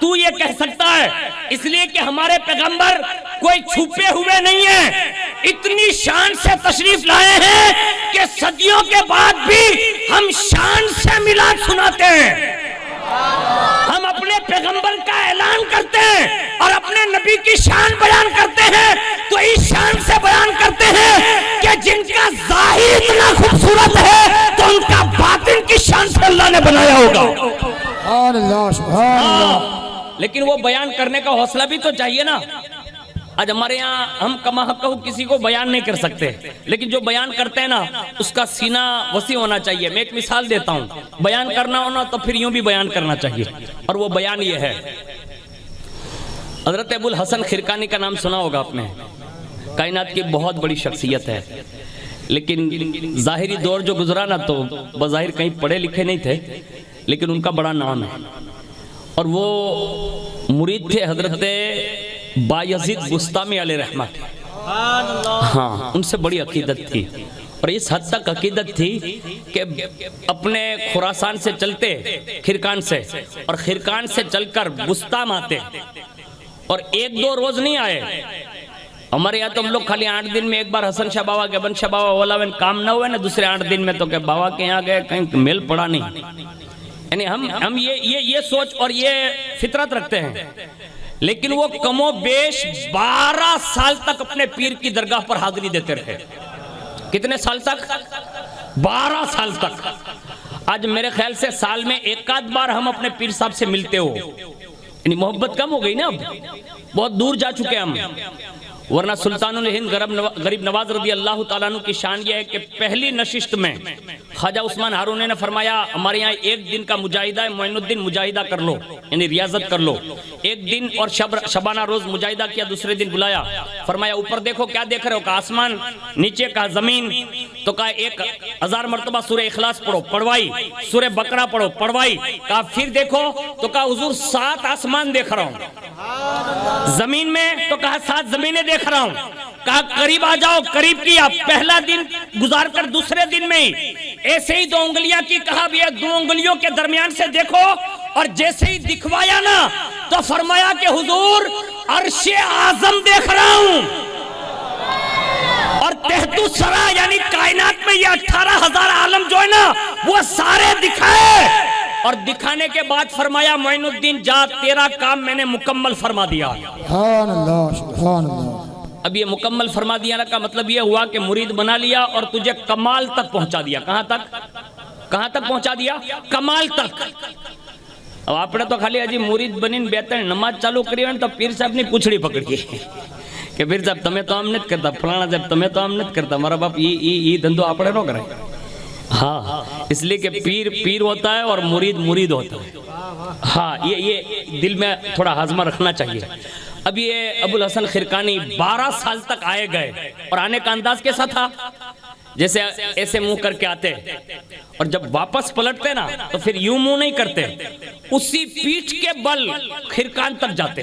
تو یہ کہہ سکتا ہے، اس لیے کہ ہمارے پیغمبر کوئی چھپے ہوئے نہیں ہیں، اتنی شان سے تشریف لائے ہیں کہ صدیوں کے بعد بھی ہم شان سے میلاد سناتے ہیں، ہم اپنے پیغمبر کا اعلان کرتے ہیں اور اپنے نبی کی شان بیان کرتے ہیں، تو اس شان سے بیان کرتے ہیں کہ جن کا ظاہر اتنا خوبصورت ہے تو ان کا باطن کی شان سے اللہ نے بنایا ہوگا۔ سبحان اللہ سبحان اللہ۔ لیکن وہ بیان کرنے کا حوصلہ بھی تو چاہیے نا۔ آج ہمارے یہاں ہم کما حق کسی کو بیان نہیں کر سکتے، لیکن جو بیان کرتے ہیں نا اس کا سینہ وسیع ہونا چاہیے۔ میں ایک مثال دیتا ہوں، بیان کرنا ہونا تو پھر یوں بھی بیان کرنا چاہیے، اور وہ بیان یہ ہے۔ حضرت ابو الحسن خرقانی کا نام سنا ہوگا آپ نے، کائنات کی بہت بڑی شخصیت ہے، لیکن ظاہری دور جو گزرا نا تو بظاہر کہیں پڑھے لکھے نہیں تھے، لیکن ان کا بڑا نام ہے، اور وہ مرید تھے حضرت بایزید بستامی علیہ رحمت۔ ہاں، ان سے بڑی عقیدت تھی، اور اس حد تک عقیدت تھی کہ اپنے خراسان سے چلتے خرقان سے، اور خرقان سے چل کر بستام آتے، اور ایک دو روز نہیں آئے۔ ہمارے یہاں تو ہم لوگ خالی 8 دن میں ایک بار حسن شاہ بابا کے بن شاہ بابا ولاوین کام نہ ہوئے نا، دوسرے 8 دن میں تو کہ بابا کے یہاں گئے کہیں میل پڑا نہیں، یعنی ہم یہ سوچ اور یہ فطرت رکھتے ہیں، لیکن وہ کم و بیش 12 سال تک اپنے پیر کی درگاہ پر حاضری دیتے رہے۔ کتنے سال تک؟ 12 سال تک۔ آج میرے خیال سے سال میں ایک آدھ بار ہم اپنے پیر صاحب سے ملتے ہو، یعنی محبت کم ہو گئی نا، اب بہت دور جا چکے ہم، ورنہ سلطان الہند غریب نواز رضی اللہ تعالیٰ عنہ کی شان یہ ہے کہ پہلی نشست میں خواجہ عثمان ہارونی نے فرمایا ہمارے یہاں ایک دن کا مجاہدہ ہے، معین الدین مجاہدہ کر لو، یعنی ریاضت کر لو۔ ایک دن اور شبانہ روز مجاہدہ کیا، دوسرے دن بلایا، فرمایا اوپر دیکھو کیا دیکھ رہے ہو؟ کہا آسمان، نیچے کہا زمین، تو کہا 1000 مرتبہ سورہ اخلاص پڑھو، پڑھوائی، سورہ بقرہ پڑھو، پڑھوائی، کہا پھر دیکھو، تو کہا حضور 7 آسمان دیکھ رہا ہوں، زمین میں، تو کہا 7 زمینیں دیکھ رہا ہوں، کہا قریب آ جاؤ، قریب کیا، پہلا دن گزار کر دوسرے دن میں ہی ایسے ہی 2 انگلیاں کی، کہا بھی 2 انگلیوں کے درمیان سے دیکھو، اور جیسے ہی دکھوایا نا تو فرمایا کہ حضور عرش اعظم دیکھ رہا ہوں، اور تحت الثری یعنی کائنات میں یہ 18,000 عالم جو ہے نا وہ سارے دکھائے، اور دکھانے کے بعد فرمایا معین الدین جا، تیرا کام میں نے مکمل فرما دیا۔ سبحان اللہ، سبحان اللہ۔ اب یہ مکمل فرما دیا کا مطلب یہ ہوا کہ مرید بنا لیا اور تجھے کمال تک پہنچا دیا۔ کہاں تک؟ کہاں تک پہنچا دیا؟ کمال تک۔ اب آپ نے تو خالی اجی مرید بنین بہتر نماز چالو کری ہوئے تو پیر صاحب نے پوچھڑی پکڑی کہ پیر صاحب تمہیں تو ہم نت کرتا، فلانا صاحب تمہیں تو ہم نت کرتا، ہمارا باپ یہ دھندو آپ نے نہ کرے۔ ہاں، اس لیے کہ پیر پیر ہوتا ہے اور مرید مرید ہوتا ہے۔ ہاں، یہ دل میں تھوڑا ہاضمہ رکھنا چاہیے۔ اب یہ ابو الحسن خرقانی 12 سال تک آئے گئے، اور آنے کا انداز کیسا تھا؟ جیسے ایسے منہ کر کے آتے، اور جب واپس پلٹتے نا تو پھر یوں منہ نہیں کرتے، اسی پیٹھ کے بل خرقان تک جاتے،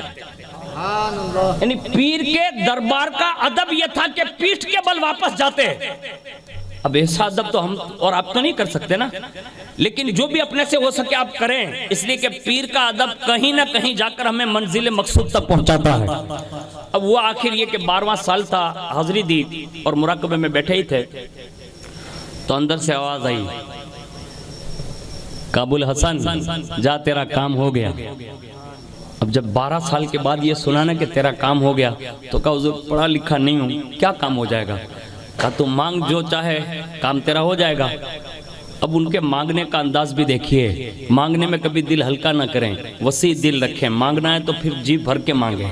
یعنی پیر کے دربار کا ادب یہ تھا کہ پیٹھ کے بل واپس جاتے۔ اب ایسا ادب تو ہم اور آپ تو نہیں کر سکتے نا، لیکن جو بھی اپنے سے ہو سکے آپ کریں، اس لیے کہ پیر کا ادب کہیں نہ کہیں جا کر ہمیں منزل مقصود تک پہنچاتا ہے۔ اب وہ آخر یہ کہ 12واں سال تھا، حاضری دی اور مراقبے میں بیٹھے ہی تھے، تو اندر سے آواز آئی، ابو الحسن جا تیرا کام ہو گیا۔ اب جب 12 سال کے بعد یہ سنانا کہ تیرا کام ہو گیا، تو کہا حضور پڑھا لکھا نہیں ہوں، کیا کام ہو جائے گا؟ کہا تو مانگ جو چاہے، کام تیرا ہو جائے گا۔ اب ان کے مانگنے کا انداز بھی دیکھیے، مانگنے میں کبھی دل ہلکا نہ کریں، وسیع دل رکھیں، مانگنا ہے تو پھر جی بھر کے مانگیں۔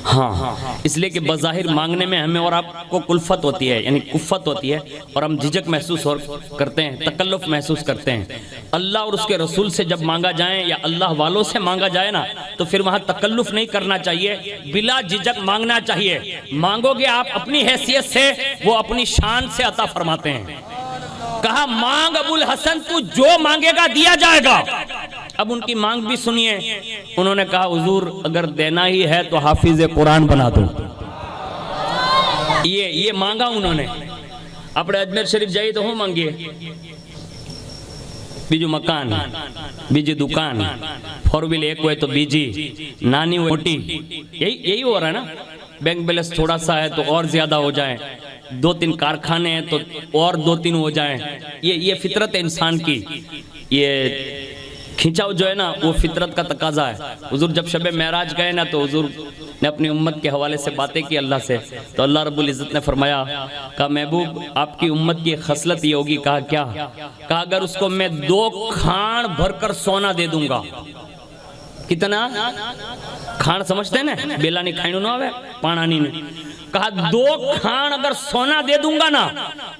ہاں، اس لیے کہ بظاہر مانگنے میں ہمیں اور آپ کو کلفت ہوتی ہے، یعنی کفت ہوتی ہے، اور ہم جھجک محسوس کرتے ہیں، تکلف محسوس کرتے ہیں۔ اللہ اور اس کے رسول سے جب مانگا جائیں یا اللہ والوں سے مانگا جائے نا تو پھر وہاں تکلف نہیں کرنا چاہیے، بلا جھجک مانگنا چاہیے۔ مانگو گے آپ اپنی حیثیت سے، وہ اپنی شان سے عطا فرماتے ہیں۔ کہا مانگ ابو الحسن، تو جو مانگے گا دیا جائے گا۔ اب ان کی مانگ بھی سنیے، انہوں نے کہا حضور اگر دینا ہی ہے تو حافظ قرآن بنا دو۔ یہ مانگا انہوں نے۔ اپنے اجمیر شریف جائیے تو ہوں مانگیے، بیجو مکان، بیجی دکان، 4 ویل ایک ہوئے تو بیجی، نانی ہوئے موٹی، یہی ہو رہا ہے نا۔ بینک بیلنس تھوڑا سا ہے تو اور زیادہ ہو جائیں، 2-3 کارخانے ہیں تو اور 2-3 ہو جائیں۔ یہ فطرت ہے انسان کی، یہ کھینچاؤ جو ہے نا وہ فطرت کا تقاضا ہے۔ حضور جب شب معراج گئے نا تو حضور نے اپنی امت کے حوالے سے باتیں کی اللہ سے، تو اللہ رب العزت نے فرمایا، کہا محبوب آپ کی امت کی خصلت یہ ہوگی۔ کہا کیا؟ کہا اگر اس کو میں 2 کھان بھر کر سونا دے دوں گا۔ کتنا؟ کھان سمجھتے ہیں نا، بیلا نہیں کھائنو نہ ہوئے پانا نہیں، کہا 2 کھان اگر سونا دے دوں گا نا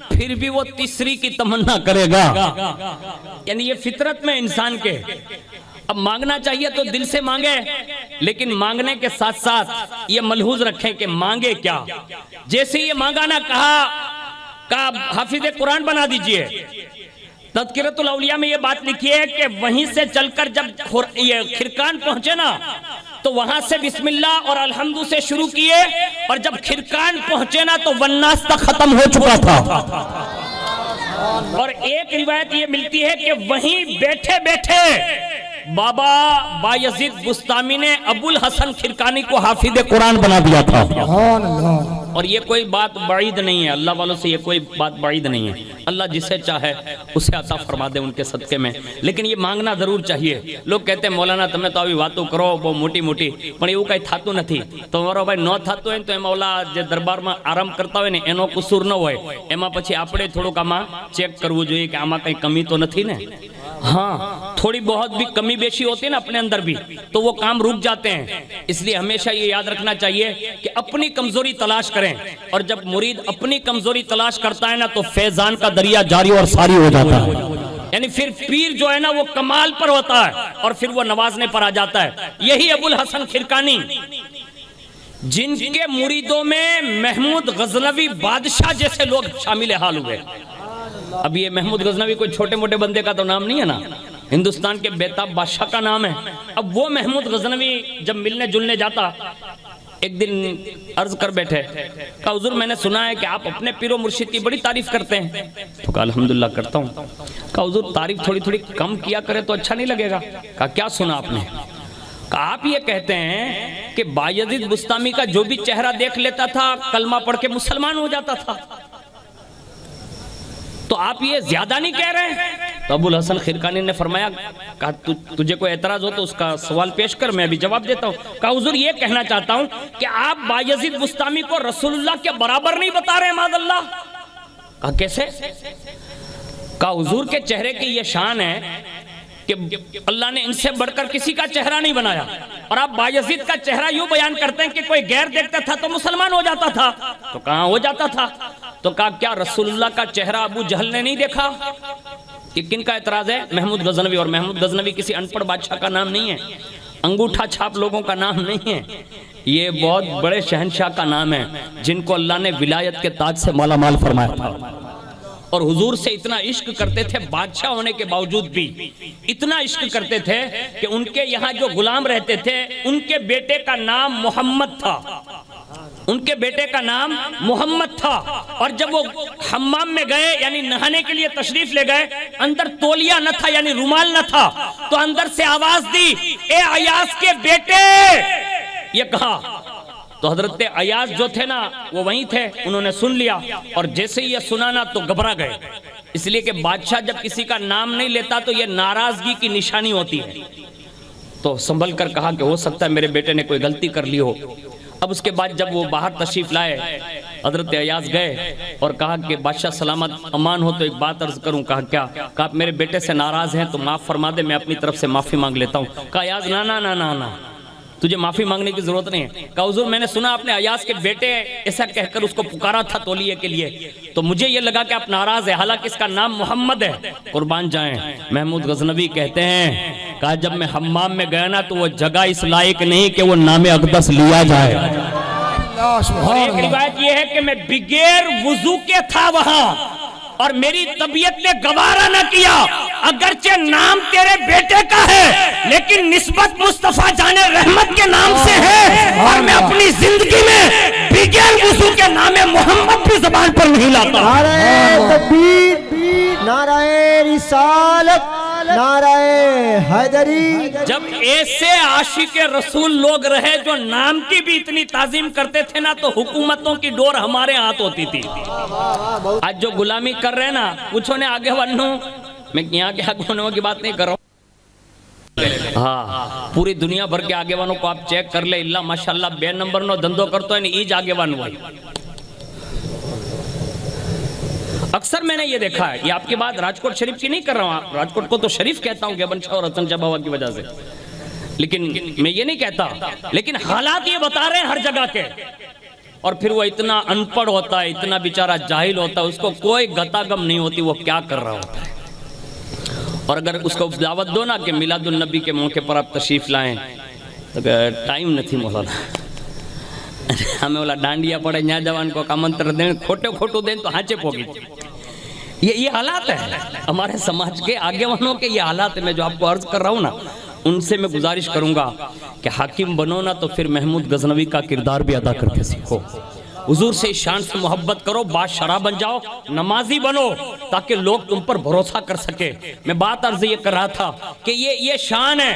پھر بھی وہ تیسری کی تمنا کرے گا. یعنی یہ فطرت میں انسان کے. اب مانگنا چاہیے تو دل سے مانگے، لیکن مانگنے کے ساتھ ساتھ یہ ملحوظ رکھیں کہ مانگے کیا. جیسے یہ مانگا نا، کہا حافظ قرآن بنا دیجئے. تذکرۃ الاولیاء میں یہ بات لکھی ہے کہ وہیں سے چل کر جب یہ کھرکان پہنچے نا تو وہاں سے بسم اللہ اور الحمد سے شروع کیے، اور جب کھرکان پہنچے نا تو والناس تک ختم ہو چکا تھا. اور ایک روایت یہ ملتی ہے کہ وہیں بیٹھے بیٹھے بابا بایزید بستامی نے ابو الحسن کھرکانی کو حافظ قرآن بنا دیا تھا. سبحان اللہ. اور یہ کوئی بات بعید نہیں ہے، اللہ والوں سے یہ کوئی بات بعید نہیں ہے. اللہ جسے چاہے اسے عطا فرما دے ان کے صدقے میں، لیکن یہ مانگنا ضرور چاہیے. لوگ کہتے ہیں مولانا تمہیں تو ابھی باتوں کرو وہ موٹی موٹی، પણ એવું કઈ થાતું નથી. તો મારો ભાઈ ન થાતું હોય તો એમાં ઓલા જે દરબારમાં આરામ કરતા હોય ને એનો કસૂર ન હોય, એમાં પછી આપણે થોડુંક આમાં ચેક કરવું જોઈએ કે આમાં કઈ કમી તો નથી ને. ہاں تھوڑی بہت بھی کمی بیشی ہوتی ہے نا اپنے اندر بھی تو وہ کام رک جاتے ہیں. اس لیے ہمیشہ یہ یاد رکھنا چاہیے کہ اپنی کمزوری تلاش کریں، اور جب مرید اپنی کمزوری تلاش کرتا ہے نا تو فیضان کا دریا جاری اور ساری ہو جاتا ہے. یعنی پھر پیر جو ہے نا وہ کمال پر ہوتا ہے اور پھر وہ نوازنے پر آ جاتا ہے. یہی ابو الحسن کھرکانی جن کے مریدوں میں محمود غزنوی بادشاہ جیسے لوگ شامل حال ہوئے. اب یہ محمود غزنوی کوئی چھوٹے موٹے بندے کا تو نام نہیں ہے نا، ہندوستان کے بیتاب بادشاہ کا نام ہے. اب وہ محمود غزنوی جب ملنے جلنے جاتا، ایک دن عرض کر بیٹھے، کہا حضور میں نے سنا ہے کہ آپ اپنے پیر و مرشد کی بڑی تعریف کرتے ہیں. تو کہا الحمدللہ کرتا ہوں. کہا حضور تعریف تھوڑی تھوڑی کم کیا کرے تو اچھا نہیں لگے گا. کہا کیا سنا آپ نے؟ کہا آپ یہ کہتے ہیں کہ بایزید بستامی کا جو بھی چہرہ دیکھ لیتا تھا کلمہ پڑھ کے مسلمان ہو جاتا تھا، تو آپ یہ زیادہ نہیں کہہ رہے ہیں؟ تو ابو الحسن کھرکانی نے فرمایا، کہا تجھے کوئی اعتراض ہو تو اس کا سوال پیش کر، میں ابھی جواب دیتا ہوں. کہا حضور یہ کہنا چاہتا ہوں کہ آپ بایزید بستامی کو رسول اللہ کے برابر نہیں بتا رہے معاذ اللہ. کہا کیسے؟ کہا حضور کے چہرے کی یہ شان ہے کہ اللہ نے ان سے بڑھ کر کسی کا چہرہ نہیں بنایا، اور آپ بایزید کا چہرہ یوں بیان کرتے ہیں کہ کوئی غیر دیکھتا تھا تو مسلمان ہو جاتا تھا. تو کہاں ہو جاتا تھا؟ تو کہا کیا رسول اللہ کا چہرہ ابو جہل نے نہیں دیکھا؟ کہ کن کا اعتراض ہے؟ محمود غزنوی. اور محمود غزنوی کسی ان پڑھ بادشاہ کا نام نہیں ہے، انگوٹھا چھاپ لوگوں کا نام نہیں ہے، یہ بہت بڑے شہنشاہ کا نام ہے جن کو اللہ نے ولایت کے تاج سے مالا مال فرمایا تھا. اور حضور سے اتنا عشق کرتے تھے، بادشاہ ہونے کے باوجود بھی اتنا عشق کرتے تھے کہ ان کے یہاں جو غلام رہتے تھے ان کے بیٹے کا نام محمد تھا. ان کے بیٹے کا نام محمد تھا. اور جب وہ حمام میں گئے یعنی نہانے کے لیے تشریف لے گئے، اندر تولیہ نہ تھا یعنی رومال نہ تھا، تو اندر سے آواز دی، اے ایاز کے بیٹے. یہ کہا تو حضرت ایاز جو تھے نا وہ وہیں تھے، انہوں نے سن لیا، اور جیسے یہ سنانا تو گھبرا گئے. اس لیے کہ بادشاہ جب کسی کا نام نہیں لیتا تو یہ ناراضگی کی نشانی ہوتی ہے. تو سنبھل کر کہا کہ ہو سکتا ہے میرے بیٹے نے کوئی غلطی کر لی ہو. اب اس کے بعد جب وہ باہر تشریف لائے، حضرت ایاز گئے اور کہا کہ بادشاہ سلامت امان ہو تو ایک بات عرض کروں. کہا کیا؟ کہا آپ میرے بیٹے سے ناراض ہیں تو معاف فرما دے، میں اپنی طرف سے معافی مانگ لیتا ہوں. کہا ایاز نا نا نا نا نا، تجھے معافی مانگنے کی ضرورت نہیں ہے. کہا حضور میں نے سنا آپ نے ایاز کے بیٹے ایسا کہہ کر اس کو پکارا تھا تولیے کے لیے، تو مجھے یہ لگا کہ آپ ناراض ہے، حالانکہ اس کا نام محمد ہے. قربان جائیں محمود غزنوی کہتے ہیں، کہا جب میں حمام میں گیا نا تو وہ جگہ اس لائق نہیں کہ وہ نام اقدس لیا جائے. اور ایک روایت یہ ہے کہ میں بغیر وضو کے تھا وہاں، اور میری طبیعت نے گوارا نہ کیا، اگرچہ نام تیرے بیٹے کا ہے لیکن نسبت مصطفیٰ جان رحمت کے نام سے ہے، اور میں اپنی زندگی میں بغیر وضو کے نام محمد بھی زبان پر نہیں لاتا. نعرہ تکبیر، نعرہ رسالت، نعرہ حیدری. جب ایسے عاشق رسول لوگ رہے جو نام کی بھی اتنی تعظیم کرتے تھے نا تو حکومتوں کی ڈور ہمارے ہاتھ ہوتی تھی. آج جو غلامی کر رہے نا پوچھو نے آگے ونوں، میں یہاں کے آگے ونوں کی بات نہیں کر رہا ہوں، ہاں پوری دنیا بھر کے آگے ونوں کو آپ چیک کر لے، اللہ ماشاءاللہ بے نمبر نو دندو کرتو ہے ایج آگے ون ہوئی. اکثر میں نے یہ دیکھا ہے، یہ آپ کی بات راجکوٹ شریف کی نہیں کر رہا ہوں، راجکوٹ کو تو شریف کہتا ہوں گیبن شاہ اور حسن شاہ بابا کی وجہ سے. لیکن میں یہ نہیں کہتا، لیکن حالات یہ بتا رہے ہیں ہر جگہ کے. اور پھر وہ اتنا ان پڑھ ہوتا ہے، اتنا بیچارہ جاہل ہوتا ہے، اس کو کوئی گتا گم نہیں ہوتی وہ کیا کر رہا ہوتا ہے. اور اگر اس کو دعوت دو نا کہ میلاد النبی کے موقع پر آپ تشریف لائیں تو ٹائم نہیں تھی مولانا ہمیں بولا ڈانڈیا پڑے نیا جوان کو آمنترن دیں، کھوٹے کھوٹو دیں تو ہانچے پوگی. یہ حالات ہیں ہمارے سماج کے آگے والوں کے، یہ حالات ہیں. میں جو آپ کو عرض کر رہا ہوں نا، ان سے میں گزارش کروں گا کہ حاکم بنو نا تو پھر محمود غزنوی کا کردار بھی ادا کر کے سیکھو. حضور سے شان سے محبت کرو، بادشاہ بن جاؤ، نمازی بنو تاکہ لوگ تم پر بھروسہ کر سکے. میں بات عرض یہ کر رہا تھا کہ یہ شان ہے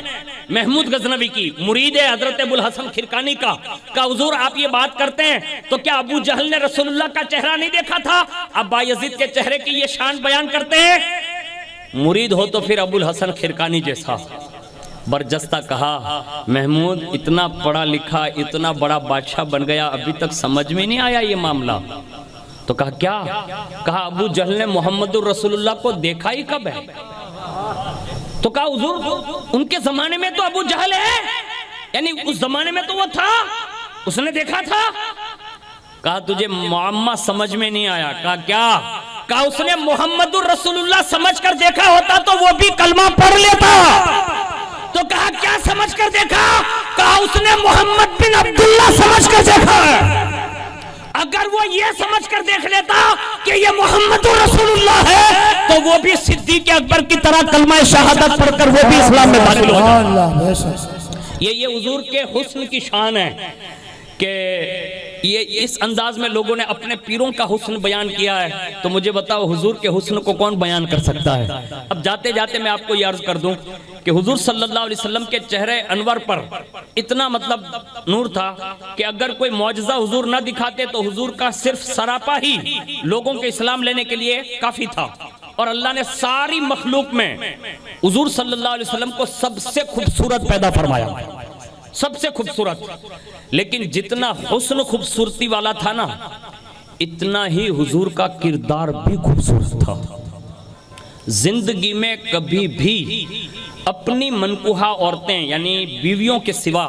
محمود غزنوی کی، مرید ہے حضرت ابوالحسن کھرکانی کا. حضور آپ یہ بات کرتے ہیں تو کیا ابو جہل نے رسول اللہ کا چہرہ نہیں دیکھا تھا؟ اب بایزید کے چہرے کی یہ شان بیان کرتے ہیں. مرید ہو تو پھر ابوالحسن کھرکانی جیسا. برجستہ کہا محمود اتنا پڑھا لکھا، اتنا بڑا بادشاہ بن گیا، ابھی تک سمجھ میں نہیں آیا یہ معاملہ. تو کہا کیا؟ کہا ابو جہل نے محمد الرسول اللہ کو دیکھا ہی کب ہے؟ تو کہا حضور ان کے زمانے میں تو ابو جہل ہے، یعنی اس زمانے میں تو وہ تھا، اس نے دیکھا تھا. کہا تجھے معمہ سمجھ میں نہیں آیا. کہا کیا؟ کہا اس نے محمد الرسول اللہ سمجھ کر دیکھا ہوتا تو وہ بھی کلمہ پڑھ لیتا. تو کہا کیا سمجھ کر دیکھا؟ کہا اس نے محمد بن عبداللہ سمجھ کر دیکھا. اگر وہ یہ سمجھ کر دیکھ لیتا کہ یہ محمد رسول اللہ ہے تو وہ بھی صدیق اکبر کی طرح کلمہ شہادت پڑھ کر وہ بھی اسلام میں داخل ہو جاتا. یہ حضور کے حسن کی شان ہے کہ یہ اس انداز میں لوگوں نے اپنے پیروں کا حسن بیان کیا ہے. تو مجھے بتاؤ حضور کے حسن کو کون بیان کر سکتا ہے؟ اب جاتے جاتے میں آپ کو یہ عرض کر دوں کہ حضور صلی اللہ علیہ وسلم کے چہرے انور پر اتنا مطلب نور تھا کہ اگر کوئی معجزہ حضور نہ دکھاتے تو حضور کا صرف سراپا ہی لوگوں کے اسلام لینے کے لیے کافی تھا. اور اللہ نے ساری مخلوق میں حضور صلی اللہ علیہ وسلم کو سب سے خوبصورت پیدا فرمایا، سب سے خوبصورت. لیکن جتنا حسن خوبصورتی والا تھا نا، اتنا ہی حضور کا کردار بھی خوبصورت تھا. زندگی میں کبھی بھی اپنی منکوہا عورتیں یعنی بیویوں کے سوا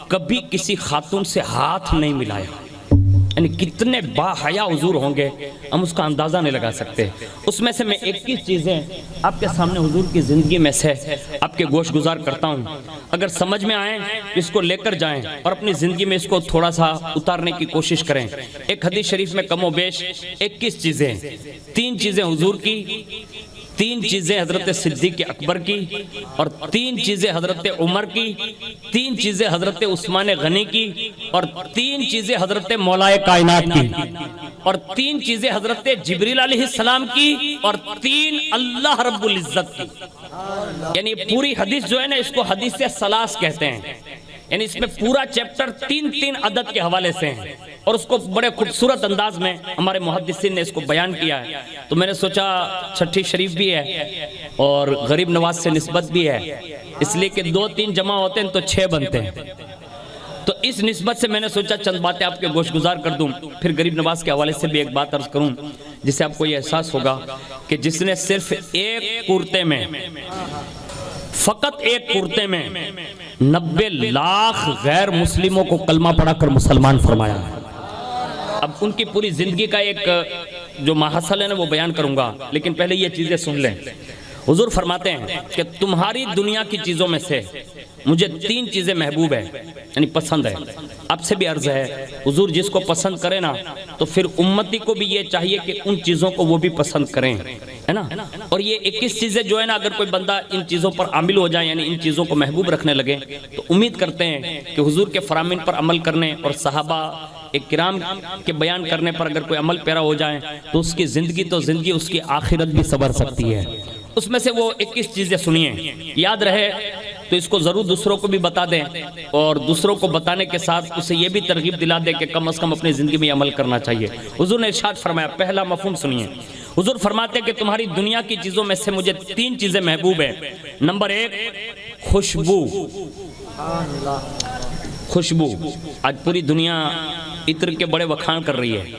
کبھی کسی خاتون سے ہاتھ نہیں ملایا. یعنی کتنے با حیا حضور ہوں گے ہم اس کا اندازہ نہیں لگا سکتے. اس میں سے میں 21 چیزیں آپ کے سامنے حضور کی زندگی میں سے آپ کے گوش گزار کرتا ہوں. اگر سمجھ میں آئیں اس کو لے کر جائیں اور اپنی زندگی میں اس کو تھوڑا سا اتارنے کی کوشش کریں. ایک حدیث شریف میں کم و بیش 21 چیزیں، 3 چیزیں حضور کی، 3 چیزیں حضرت صدیق اکبر کی، اور 3 چیزیں حضرت عمر کی، 3 چیزیں حضرت عثمان غنی کی، اور 3 چیزیں حضرت مولائے کائنات کی، اور 3 چیزیں حضرت جبریل علیہ السلام کی، اور 3 اللہ رب العزت کی. یعنی پوری حدیث جو ہے نا اس کو حدیث ثلاث کہتے ہیں. یعنی اس میں پورا چیپٹر 3 عدد کے حوالے سے ہیں اور اس کو بڑے خوبصورت انداز میں ہمارے محدثین نے اس کو بیان کیا ہے. تو میں نے سوچا چھٹی شریف بھی ہے اور غریب نواز سے نسبت بھی ہے، اس لیے کہ 2-3 جمع ہوتے ہیں تو 6 بنتے ہیں. تو اس نسبت سے میں نے سوچا چند باتیں آپ کے گوش گزار کر دوں، پھر غریب نواز کے حوالے سے بھی ایک بات عرض کروں جس سے آپ کو یہ احساس ہوگا کہ جس نے صرف ایک کرتے میں، فقط ایک کرتے میں 90 لاکھ غیر مسلموں کو کلمہ پڑھا کر مسلمان فرمایا. اب ان کی پوری زندگی کا ایک جو ماحصل ہے نا وہ بیان کروں گا، لیکن پہلے یہ چیزیں سن لیں. حضور فرماتے ہیں کہ تمہاری دنیا کی چیزوں میں سے مجھے 3 چیزیں محبوب ہیں، یعنی پسند ہے. آپ سے بھی عرض ہے حضور جس کو پسند کرے نا تو پھر امتی کو بھی یہ چاہیے کہ ان چیزوں کو وہ بھی پسند کریں، ہے نا. اور یہ 21 چیزیں جو ہے نا اگر کوئی بندہ ان چیزوں پر عامل ہو جائے یعنی ان چیزوں کو محبوب رکھنے لگے تو امید کرتے ہیں کہ حضور کے فرامین پر عمل کرنے اور صحابہ کرام کے بیان کرنے پر اگر کوئی عمل پیرا ہو جائے تو اس کی زندگی تو زندگی، اس کی آخرت بھی سنور سکتی ہے. اس میں سے وہ 21 چیزیں سنیے، یاد رہے تو اس کو ضرور دوسروں کو بھی بتا دیں اور دوسروں کو بتانے کے ساتھ اسے یہ بھی ترغیب دلا دیں کہ کم از کم اپنی زندگی میں عمل کرنا چاہیے. حضور نے ارشاد فرمایا، پہلا مفہوم سنیے. حضور فرماتے ہیں کہ تمہاری دنیا کی چیزوں میں سے مجھے 3 چیزیں محبوب ہیں. نمبر 1 خوشبو. خوشبو آج پوری دنیا عطر کے بڑے وکھان کر رہی ہے.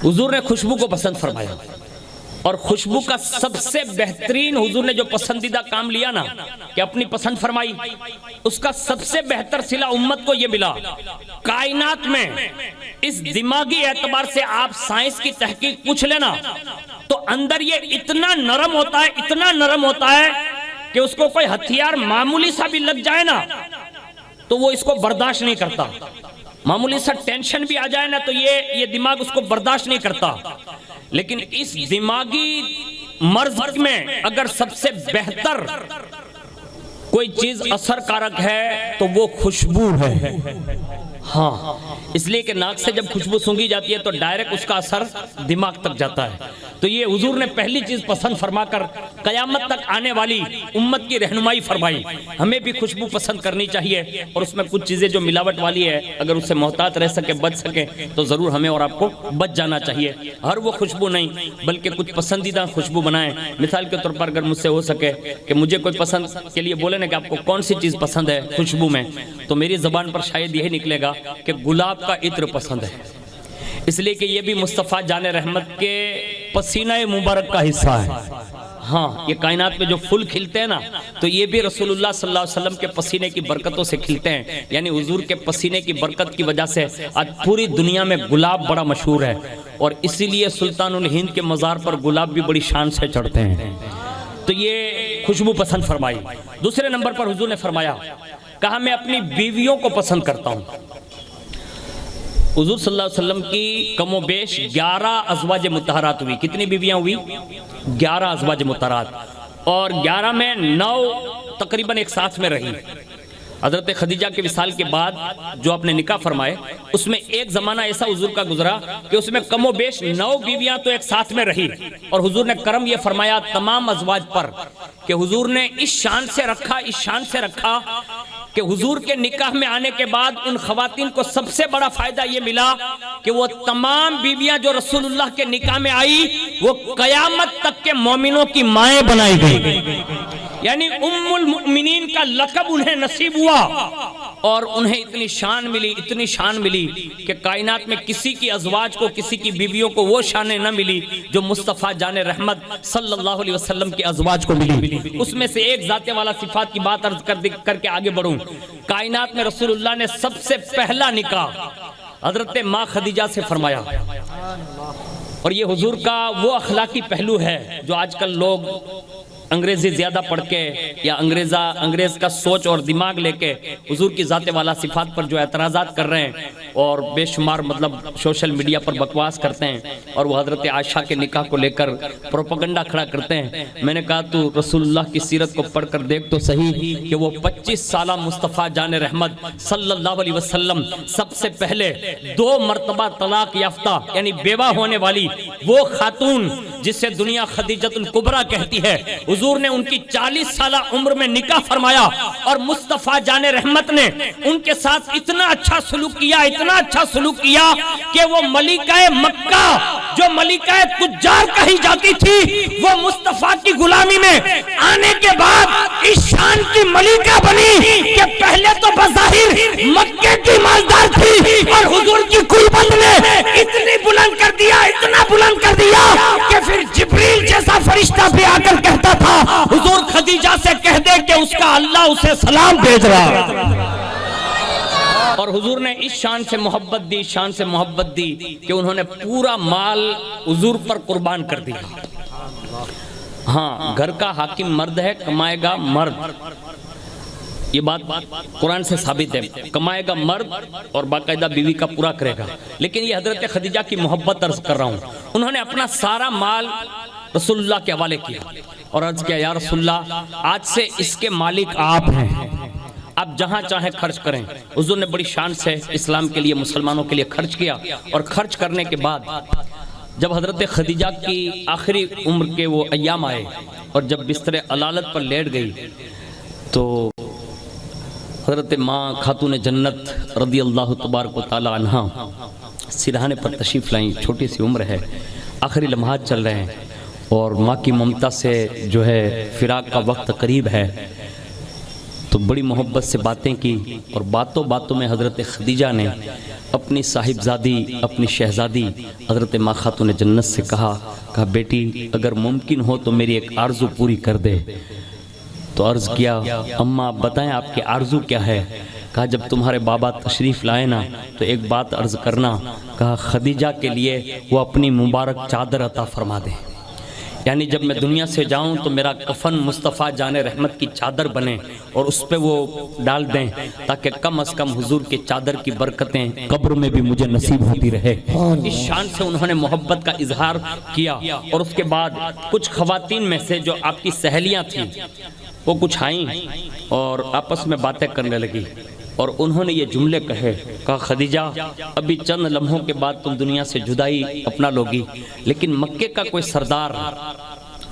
حضور نے خوشبو کو پسند فرمایا. اور خوشبو کا سب سے بہترین حضور نے جو پسندیدہ کام لیا نا کہ اپنی پسند فرمائی، اس کا سب سے بہتر صلہ امت کو یہ ملا۔ کائنات میں اس دماغی اعتبار سے آپ سائنس کی تحقیق پوچھ لینا تو اندر یہ اتنا نرم ہوتا ہے، اتنا نرم ہوتا ہے کہ اس کو کوئی ہتھیار معمولی سا بھی لگ جائے نا تو وہ اس کو برداشت نہیں کرتا، معمولی سا ٹینشن بھی آ جائے نا تو یہ دماغ اس کو برداشت نہیں کرتا۔ لیکن اس دماغی مرض میں اگر سب سے بہتر کوئی چیز اثر کارک ہے تو وہ خوشبو ہے۔ ہاں، اس لیے کہ ناک سے جب خوشبو سونگھی جاتی ہے تو ڈائریکٹ اس کا اثر دماغ تک جاتا ہے۔ تو یہ حضور نے پہلی چیز پسند فرما کر قیامت تک آنے والی امت کی رہنمائی فرمائی۔ ہمیں بھی خوشبو پسند کرنی چاہیے، اور اس میں کچھ چیزیں جو ملاوٹ والی ہے اگر اس سے محتاط رہ سکے، بچ سکے تو ضرور ہمیں اور آپ کو بچ جانا چاہیے۔ ہر وہ خوشبو نہیں بلکہ کچھ پسندیدہ خوشبو بنائیں۔ مثال کے طور پر اگر مجھ سے ہو سکے کہ مجھے کوئی پسند کے لیے بولے نا کہ آپ کو کون سی چیز پسند ہے خوشبو میں، تو میری زبان پر شاید یہی نکلے گا کہ گلاب کا عطر پسند ہے، اس لیے کہ یہ بھی مصطفیٰ جان رحمت کے پسینہ مبارک کا حصہ ہے۔ ہاں، یہ کائنات میں جو پھول کھلتے ہیں نا تو یہ بھی رسول اللہ صلی اللہ علیہ وسلم کے پسینے کی برکتوں سے کھلتے ہیں، یعنی حضور کے پسینے کی برکت کی وجہ سے آج پوری دنیا میں گلاب بڑا مشہور ہے، اور اسی لیے سلطان الہند کے مزار پر گلاب بھی بڑی شان سے چڑھتے ہیں۔ تو یہ خوشبو پسند فرمائی۔ دوسرے نمبر پر حضور نے فرمایا، کہا میں اپنی بیویوں کو پسند کرتا ہوں۔ حضور صلی اللہ علیہ وسلم کی کم و بیش 11 ازواج مطہرات ہوئی۔ کتنی بیویاں ہوئی؟ 11 ازواج مطہرات، اور 11 میں 9 تقریباً ایک ساتھ میں رہی۔ حضرت خدیجہ کے وصال کے بعد جو آپ نے نکاح فرمائے، اس میں ایک زمانہ ایسا حضور کا گزرا کہ اس میں کم و بیش 9 بیویاں تو ایک ساتھ میں رہی، اور حضور نے کرم یہ فرمایا تمام ازواج پر کہ حضور نے اس شان سے رکھا کہ حضور کے نکاح میں آنے کے بعد ان خواتین کو سب سے بڑا فائدہ یہ ملا کہ وہ تمام بیویاں جو رسول اللہ کے نکاح میں آئی وہ قیامت تک کے مومنوں کی مائیں بنائی گئی، یعنی ام المؤمنین کا لقب انہیں نصیب ہوا، اور انہیں اتنی شان ملی کہ کائنات میں کسی کی ازواج کو، کسی کی بیویوں کو وہ شانیں نہ ملی جو مصطفیٰ جان رحمت صلی اللہ علیہ وسلم کی ازواج کو ملی۔ اس میں سے ایک ذات والا صفات کی بات عرض کر کے آگے بڑھوں۔ کائنات میں رسول اللہ نے سب سے پہلا نکاح حضرت ماں خدیجہ سے فرمایا، اور یہ حضور کا وہ اخلاقی پہلو ہے جو آج کل لوگ انگریزی زیادہ پڑھ کے یا انگریز کا سوچ اور دماغ لے کے حضور کی ذات والا صفات پر جو اعتراضات کر رہے ہیں اور بے شمار مطلب سوشل میڈیا پر بکواس کرتے ہیں، اور وہ حضرت عائشہ کے نکاح کو لے کر پروپیگنڈا کھڑا کرتے ہیں۔ میں نے کہا تو رسول اللہ کی سیرت کو پڑھ کر دیکھ تو صحیح کہ وہ 25 سالہ مصطفیٰ جان رحمت صلی اللہ علیہ وسلم سب سے پہلے 2 مرتبہ طلاق یافتہ یعنی بیوہ ہونے والی وہ خاتون جسے دنیا خدیجۃ الکبریٰ کہتی ہے، حضور نے ان کی 40 سالہ عمر میں نکاح فرمایا، اور مصطفیٰ جان رحمت نے ان کے ساتھ اتنا اچھا سلوک کیا کہ وہ ملکہ مکہ جو ملکہ تجار کہی جاتی تھی وہ مصطفیٰ کی غلامی میں آنے کے بعد اس شان کی ملکہ بنی کہ پہلے تو بظاہر مکے کی مالدار تھی، اور حضور کی کلبند نے اتنا بلند کر دیا کہ پھر جبریل جیسا فرشتہ بھی آ کر کہتا تھا حضور خدیجہ سے کہہ دے کہ اس کا اللہ اسے سلام بھیج رہا ہے۔ اور حضور نے اس شان سے محبت دی کہ انہوں نے پورا مال حضور پر قربان کر دیا۔ ہاں، گھر کا حاکم مرد ہے، کمائے گا مرد، یہ بات قرآن سے ثابت ہے، کمائے گا مرد اور باقاعدہ بیوی کا پورا کرے گا۔ لیکن یہ حضرت خدیجہ کی محبت عرض کر رہا ہوں، انہوں نے اپنا سارا مال رسول اللہ کے حوالے کیا اور عرض کیا یا رسول اللہ آج سے اس کے مالک آپ ہیں، آپ جہاں چاہیں خرچ کریں۔ حضور نے بڑی شان سے اسلام کے لیے، مسلمانوں کے لیے خرچ کیا، اور خرچ کرنے کے بعد جب حضرت خدیجہ کی آخری عمر کے وہ ایام آئے اور جب بستر علالت پر لیٹ گئی تو حضرت ماں خاتون جنت رضی اللہ تبارک و تعالی عنہا سرہانے پر تشریف لائیں۔ چھوٹی سی عمر ہے، آخری لمحات چل رہے ہیں، اور ماں کی ممتا سے جو ہے فراق کا وقت قریب ہے۔ تو بڑی محبت سے باتیں کی اور باتوں باتوں میں حضرت خدیجہ نے اپنی صاحبزادی اپنی شہزادی حضرت ماں خاتون جنت سے کہا بیٹی اگر ممکن ہو تو میری ایک آرزو پوری کر دے۔ تو عرض کیا اماں بتائیں آپ کی آرزو کیا ہے؟ کہا جب تمہارے بابا تشریف لائے نا تو ایک بات عرض کرنا، کہا خدیجہ کے لیے وہ اپنی مبارک چادر عطا فرما دے، یعنی جب میں دنیا سے جاؤں تو میرا کفن مصطفیٰ جان رحمت کی چادر بنے اور اس پہ وہ ڈال دیں تاکہ کم از کم حضور کی چادر کی برکتیں قبر میں بھی مجھے نصیب ہوتی رہے۔ اس شان سے انہوں نے محبت کا اظہار کیا۔ اور اس کے بعد کچھ خواتین میں سے جو آپ کی سہیلیاں تھیں وہ کچھ آئیں اور آپس میں باتیں کرنے لگی اور انہوں نے یہ جملے کہے، کہا خدیجہ ابھی چند لمحوں کے بعد تم دنیا سے جدائی اپنا لوگی، لیکن مکے کا کوئی سردار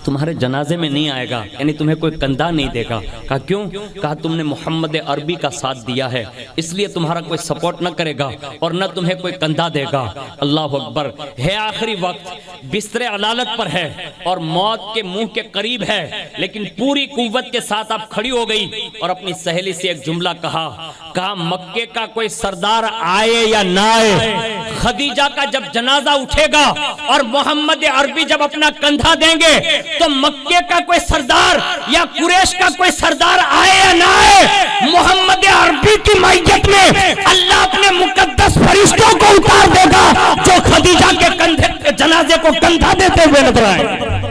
تمہارے جنازے میں نہیں آئے گا، یعنی تمہیں کوئی کندھا نہیں دے گا۔ کہا کیوں؟ کہا تم نے محمد عربی کا ساتھ دیا ہے اس لیے تمہارا کوئی سپورٹ نہ کرے گا اور نہ تمہیں کوئی کندھا دے گا۔ اللہ اکبر! ہے آخری وقت، بستر علالت پر ہے اور موت کے منہ کے قریب ہے، لیکن پوری قوت کے ساتھ آپ کھڑی ہو گئی اور اپنی سہیلی سے ایک جملہ کہا مکے کا کوئی سردار آئے یا نہ آئے، خدیجہ کا جب جنازہ اٹھے گا اور محمد عربی جب اپنا کندھا دیں گے تو مکے کا کوئی سردار یا قریش کا کوئی سردار آئے یا نہ آئے، محمد عربی کی میت میں اللہ اپنے مقدس فرشتوں کو اتار دے گا جو خدیجہ کے کندھے جنازے کو کندھا دیتے ہوئے نظر آئے۔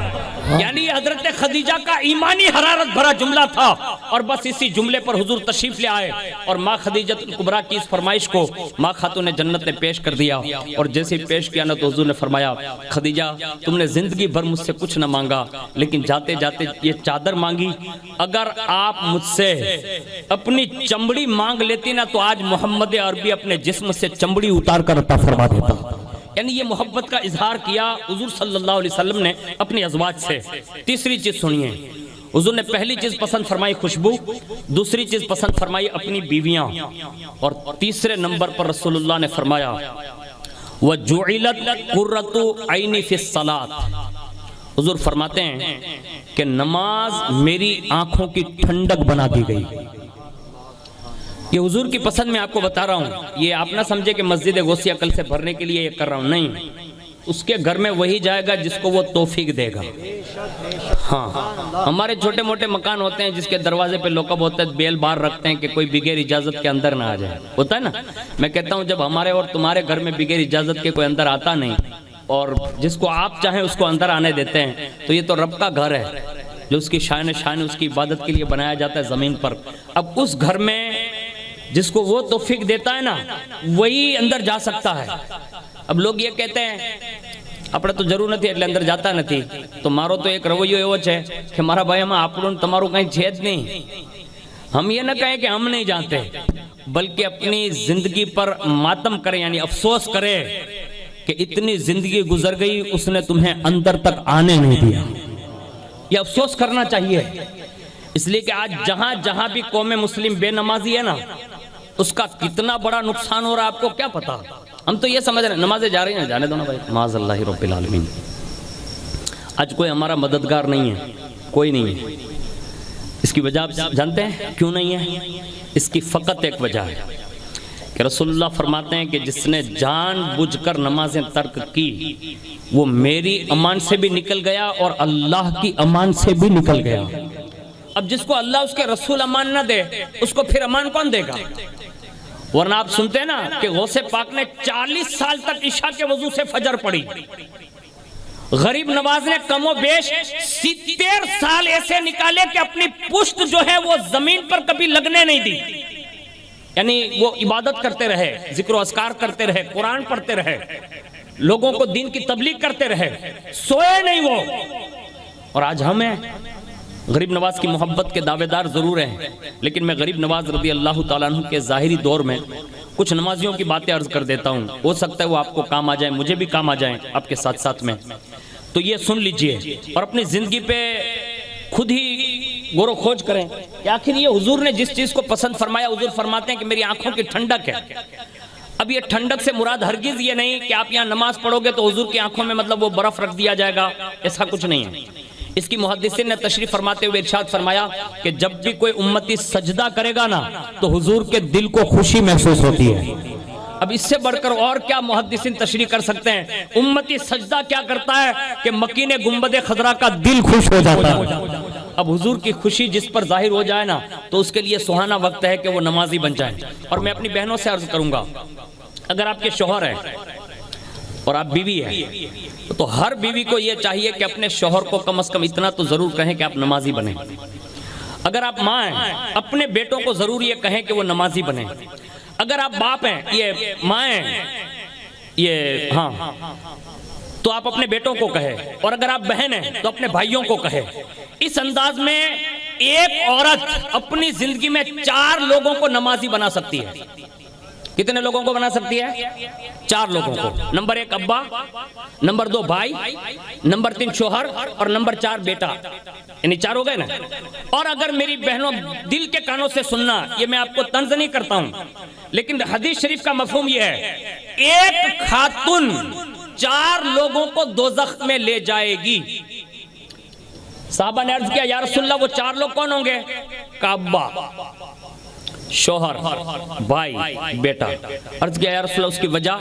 یعنی حضرت خدیجہ کا ایمانی حرارت بھرا جملہ تھا اور بس اسی جملے پر حضور تشریف لے آئے اور ماں خدیجہ الکبریٰ کی اس فرمائش کو ماں خاتون جنت نے پیش کر دیا۔ اور جیسے پیش کیا نا تو حضور نے فرمایا خدیجہ تم نے زندگی بھر مجھ سے کچھ نہ مانگا، لیکن جاتے جاتے یہ چادر مانگی، اگر آپ مجھ سے اپنی چمڑی مانگ لیتی نا تو آج محمد عربی اپنے جسم سے چمڑی اتار کر عطا فرما دیتا۔ یعنی یہ محبت کا اظہار کیا حضور صلی اللہ علیہ وسلم نے اپنی ازواج سے۔ تیسری چیز سنیے، حضور نے پہلی چیز پسند فرمائی خوشبو، دوسری چیز پسند فرمائی اپنی بیویاں، اور تیسرے نمبر پر رسول اللہ نے فرمایا وَجُعِلَتْ قُرَّةُ عَيْنِ فِي الصَّلَاةِ۔ حضور فرماتے ہیں کہ نماز میری آنکھوں کی ٹھنڈک بنا دی گئی۔ یہ حضور کی پسند میں آپ کو بتا رہا ہوں، یہ آپ نہ سمجھے کہ مسجد غوثیہ عقل سے بھرنے کے لیے یہ کر رہا ہوں، نہیں، اس کے گھر میں وہی جائے گا جس کو وہ توفیق دے گا۔ ہاں ہمارے چھوٹے موٹے مکان ہوتے ہیں جس کے دروازے پہ لوکب ہوتا ہے، بیل بار رکھتے ہیں کہ کوئی بغیر اجازت کے اندر نہ آ جائے، ہوتا ہے نا۔ میں کہتا ہوں جب ہمارے اور تمہارے گھر میں بغیر اجازت کے کوئی اندر آتا نہیں اور جس کو آپ چاہیں اس کو اندر آنے دیتے ہیں تو یہ تو رب کا گھر ہے جو اس کی شان اس کی عبادت کے لیے بنایا جاتا ہے زمین پر۔ اب اس گھر میں جس کو وہ توفیق دیتا ہے نا وہی اندر جا سکتا ہے۔ اب لوگ یہ کہتے ہیں اپنا تو ضرور نہیں એટલે અંદર જાતા નથી، تو મારો તો એક રવૈયો એવો છે કે મારા ભાઈ આમાં આપણું તમારું કંઈ છે જ નહીં۔ ہم یہ نہ کہیں کہ ہم نہیں جانتے، بلکہ اپنی زندگی پر ماتم کریں، یعنی افسوس کرے کہ اتنی زندگی گزر گئی اس نے تمہیں اندر تک آنے نہیں دیا۔ یہ افسوس کرنا چاہیے، اس لیے کہ آج جہاں جہاں بھی قوم مسلم بے نمازی ہے نا اس کا کتنا بڑا نقصان ہو رہا ہے آپ کو کیا پتا۔ ہم تو یہ سمجھ رہے ہیں نمازیں جا رہی ہیں، جانے دو نا بھائی، معاذ اللہ رب العالمین۔ آج کوئی ہمارا مددگار نہیں ہے، کوئی نہیں ہے۔ اس کی وجہ آپ جانتے ہیں کیوں نہیں ہے؟ اس کی فقط ایک وجہ ہے کہ رسول اللہ فرماتے ہیں کہ جس نے جان بوجھ کر نمازیں ترک کی وہ میری امان سے بھی نکل گیا اور اللہ کی امان سے بھی نکل گیا۔ اب جس کو اللہ اس کے رسول امان نہ دے اس کو پھر امان کون دے گا؟ ورنہ آپ سنتے ہیں نا کہ غوث پاک نے 40 سال تک عشاء کے وضو سے فجر پڑھی، غریب نواز نے کم و بیش 70 سال ایسے نکالے کہ اپنی پشت جو ہے وہ زمین پر کبھی لگنے نہیں دی، یعنی وہ عبادت کرتے رہے، ذکر و اذکار کرتے رہے، قرآن پڑھتے رہے، لوگوں کو دین کی تبلیغ کرتے رہے، سوئے نہیں وہ۔ اور آج ہمیں غریب نواز کی محبت کے دعوے دار ضرور ہیں، لیکن میں غریب نواز رضی اللہ تعالیٰ عنہ کے ظاہری دور میں کچھ نمازیوں کی باتیں عرض کر دیتا ہوں، ہو سکتا ہے وہ آپ کو کام آ جائیں، مجھے بھی کام آ جائیں آپ کے ساتھ ساتھ میں۔ تو یہ سن لیجئے اور اپنی زندگی پہ خود ہی غور و خوض کریں کہ آخر یہ حضور نے جس چیز کو پسند فرمایا، حضور فرماتے ہیں کہ میری آنکھوں کی ٹھنڈک ہے۔ اب یہ ٹھنڈک سے مراد ہرگز یہ نہیں کہ آپ یہاں نماز پڑھو گے تو حضور کی آنکھوں میں مطلب وہ برف رکھ دیا جائے گا، ایسا کچھ نہیں ہے۔ اس کی محدثین نے تشریح فرماتے ہوئے ارشاد فرمایا کہ جب بھی کوئی امتی سجدہ کرے گا نا تو حضور کے دل کو خوشی محسوس ہوتی ہے۔ اب اس سے بڑھ کر اور کیا محدثین تشریح کر سکتے ہیں؟ امتی سجدہ کیا کرتا ہے کہ مکین گنبد خضرا کا دل خوش ہو جاتا ہے۔ اب حضور کی خوشی جس پر ظاہر ہو جائے نا تو اس کے لیے سہانا وقت ہے کہ وہ نمازی بن جائیں۔ اور میں اپنی بہنوں سے عرض کروں گا، اگر آپ کے شوہر ہیں اور آپ بیوی ہیں تو ہر بیوی کو یہ چاہیے کہ اپنے شوہر کو کم از کم اتنا تو ضرور کہیں کہ آپ نمازی بنیں۔ اگر آپ ماں ہیں اپنے بیٹوں کو ضرور یہ کہیں کہ وہ نمازی بنیں۔ اگر آپ باپ ہیں، یہ ماں ہیں، یہ ہاں، تو آپ اپنے بیٹوں کو کہیں، اور اگر آپ بہن ہیں تو اپنے بھائیوں کو کہیں۔ اس انداز میں ایک عورت اپنی زندگی میں 4 لوگوں کو نمازی بنا سکتی ہے۔ کتنے لوگوں کو بنا سکتی ہے؟ 4 لوگوں کو۔ نمبر 1 ابا، نمبر 2 بھائی، نمبر 3 شوہر، اور نمبر 4 بیٹا، یعنی 4 ہو گئے نا۔ اور اگر میری بہنوں دل کے کانوں سے سننا، یہ میں آپ کو طنز نہیں کرتا ہوں، لیکن حدیث شریف کا مفہوم یہ ہے، ایک خاتون 4 لوگوں کو دوزخ میں لے جائے گی۔ صحابہ نے عرض کیا یا رسول اللہ وہ 4 لوگ کون ہوں گے؟ ابا، شوہر، بھائی، بیٹا۔ عرض کیا یا رسول اللہ اس کی وجہ؟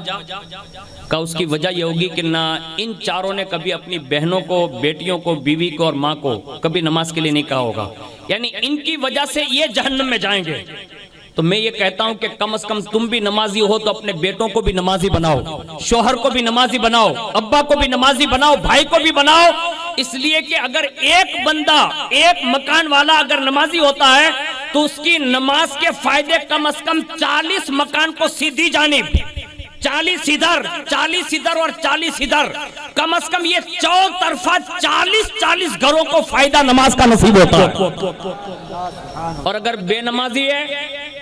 کہا اس کی وجہ یہ ہوگی کہ نہ ان 4 نے کبھی اپنی بہنوں کو، بیٹیوں کو، بیوی کو اور ماں کو کبھی نماز کے لیے نہیں کہا ہوگا، یعنی ان کی وجہ سے یہ جہنم میں جائیں گے۔ تو میں یہ کہتا ہوں کہ کم از کم تم بھی نمازی ہو تو اپنے بیٹوں کو بھی نمازی بناؤ، شوہر کو بھی نمازی بناؤ، ابا کو بھی نمازی بناؤ، بھائی کو بھی بناؤ، اس لیے کہ اگر ایک بندہ، ایک مکان والا اگر نمازی ہوتا ہے تو اس کی نماز کے فائدے کم از کم 40 مکان کو سیدھی جانب، 40 ادھر، 40 ادھر اور 40 ادھر، کم از کم یہ 4 طرفہ 40 گھروں کو فائدہ نماز کا نصیب ہوتا ہے۔ اور اگر بے نمازی ہے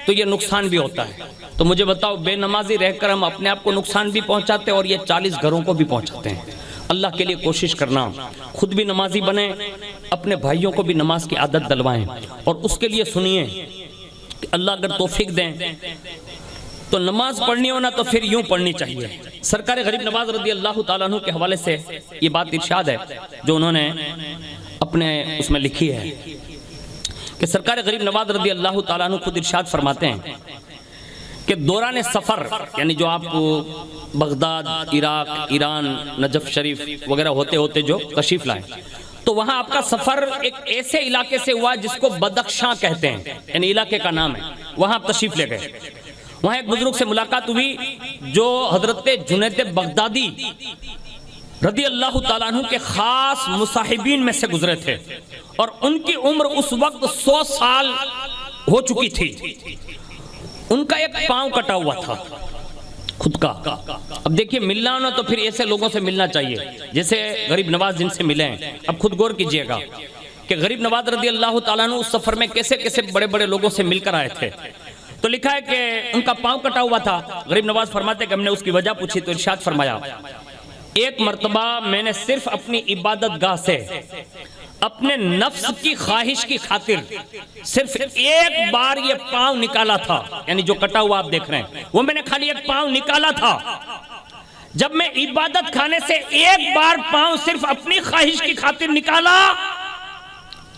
تو یہ نقصان بھی ہوتا ہے۔ تو مجھے بتاؤ، بے نمازی رہ کر ہم اپنے آپ کو نقصان بھی پہنچاتے ہیں اور یہ 40 گھروں کو بھی پہنچاتے ہیں۔ اللہ کے لیے کوشش کرنا، خود بھی نمازی بنیں، اپنے بھائیوں کو بھی نماز کی عادت دلوائیں، اور اس کے لیے سنیے کہ اللہ اگر توفیق دیں تو نماز پڑھنی ہونا تو پھر یوں پڑھنی چاہیے۔ سرکار غریب نواز رضی اللہ تعالیٰ عنہ کے حوالے سے یہ بات ارشاد ہے جو انہوں نے اپنے اس میں لکھی ہے کہ سرکار غریب نواز رضی اللہ تعالیٰ عنہ خود ارشاد فرماتے ہیں کہ دوران سفر، یعنی جو آپ بغداد، عراق، ایران، نجف شریف وغیرہ ہوتے ہوتے جو تشریف لائیں، تو وہاں آپ کا سفر ایک ایسے علاقے سے ہوا جس کو بدخشاں کہتے ہیں، یعنی علاقے کا نام ہے، وہاں آپ تشریف لے گئے۔ وہاں ایک بزرگ سے ملاقات ہوئی جو حضرت جنید بغدادی رضی اللہ تعالیٰ عنہ کے خاص مصاحبین میں سے گزرے تھے، اور ان کی عمر اس وقت 100 سال ہو چکی تھی۔ ان کا ایک پاؤں کٹا ہوا تھا خود کا۔ اب دیکھیے، ملنا ہونا تو پھر ایسے لوگوں سے ملنا چاہیے جیسے غریب نواز جن سے ملے ہیں۔ اب خود غور کیجئے گا کہ غریب نواز رضی اللہ تعالیٰ عنہ اس سفر میں کیسے کیسے بڑے بڑے لوگوں سے مل کر آئے تھے۔ تو لکھا ہے کہ ان کا پاؤں کٹا ہوا تھا۔ غریب نواز فرماتے کہ ہم نے اس کی وجہ پوچھی تو ارشاد فرمایا، ایک مرتبہ میں نے صرف اپنی عبادت گاہ سے اپنے نفس کی خواہش کی خاطر صرف ایک بار یہ پاؤں نکالا تھا، یعنی جو کٹا ہوا آپ دیکھ رہے ہیں وہ میں نے خالی ایک پاؤں نکالا تھا۔ جب میں عبادت خانے سے ایک بار پاؤں صرف اپنی خواہش کی خاطر نکالا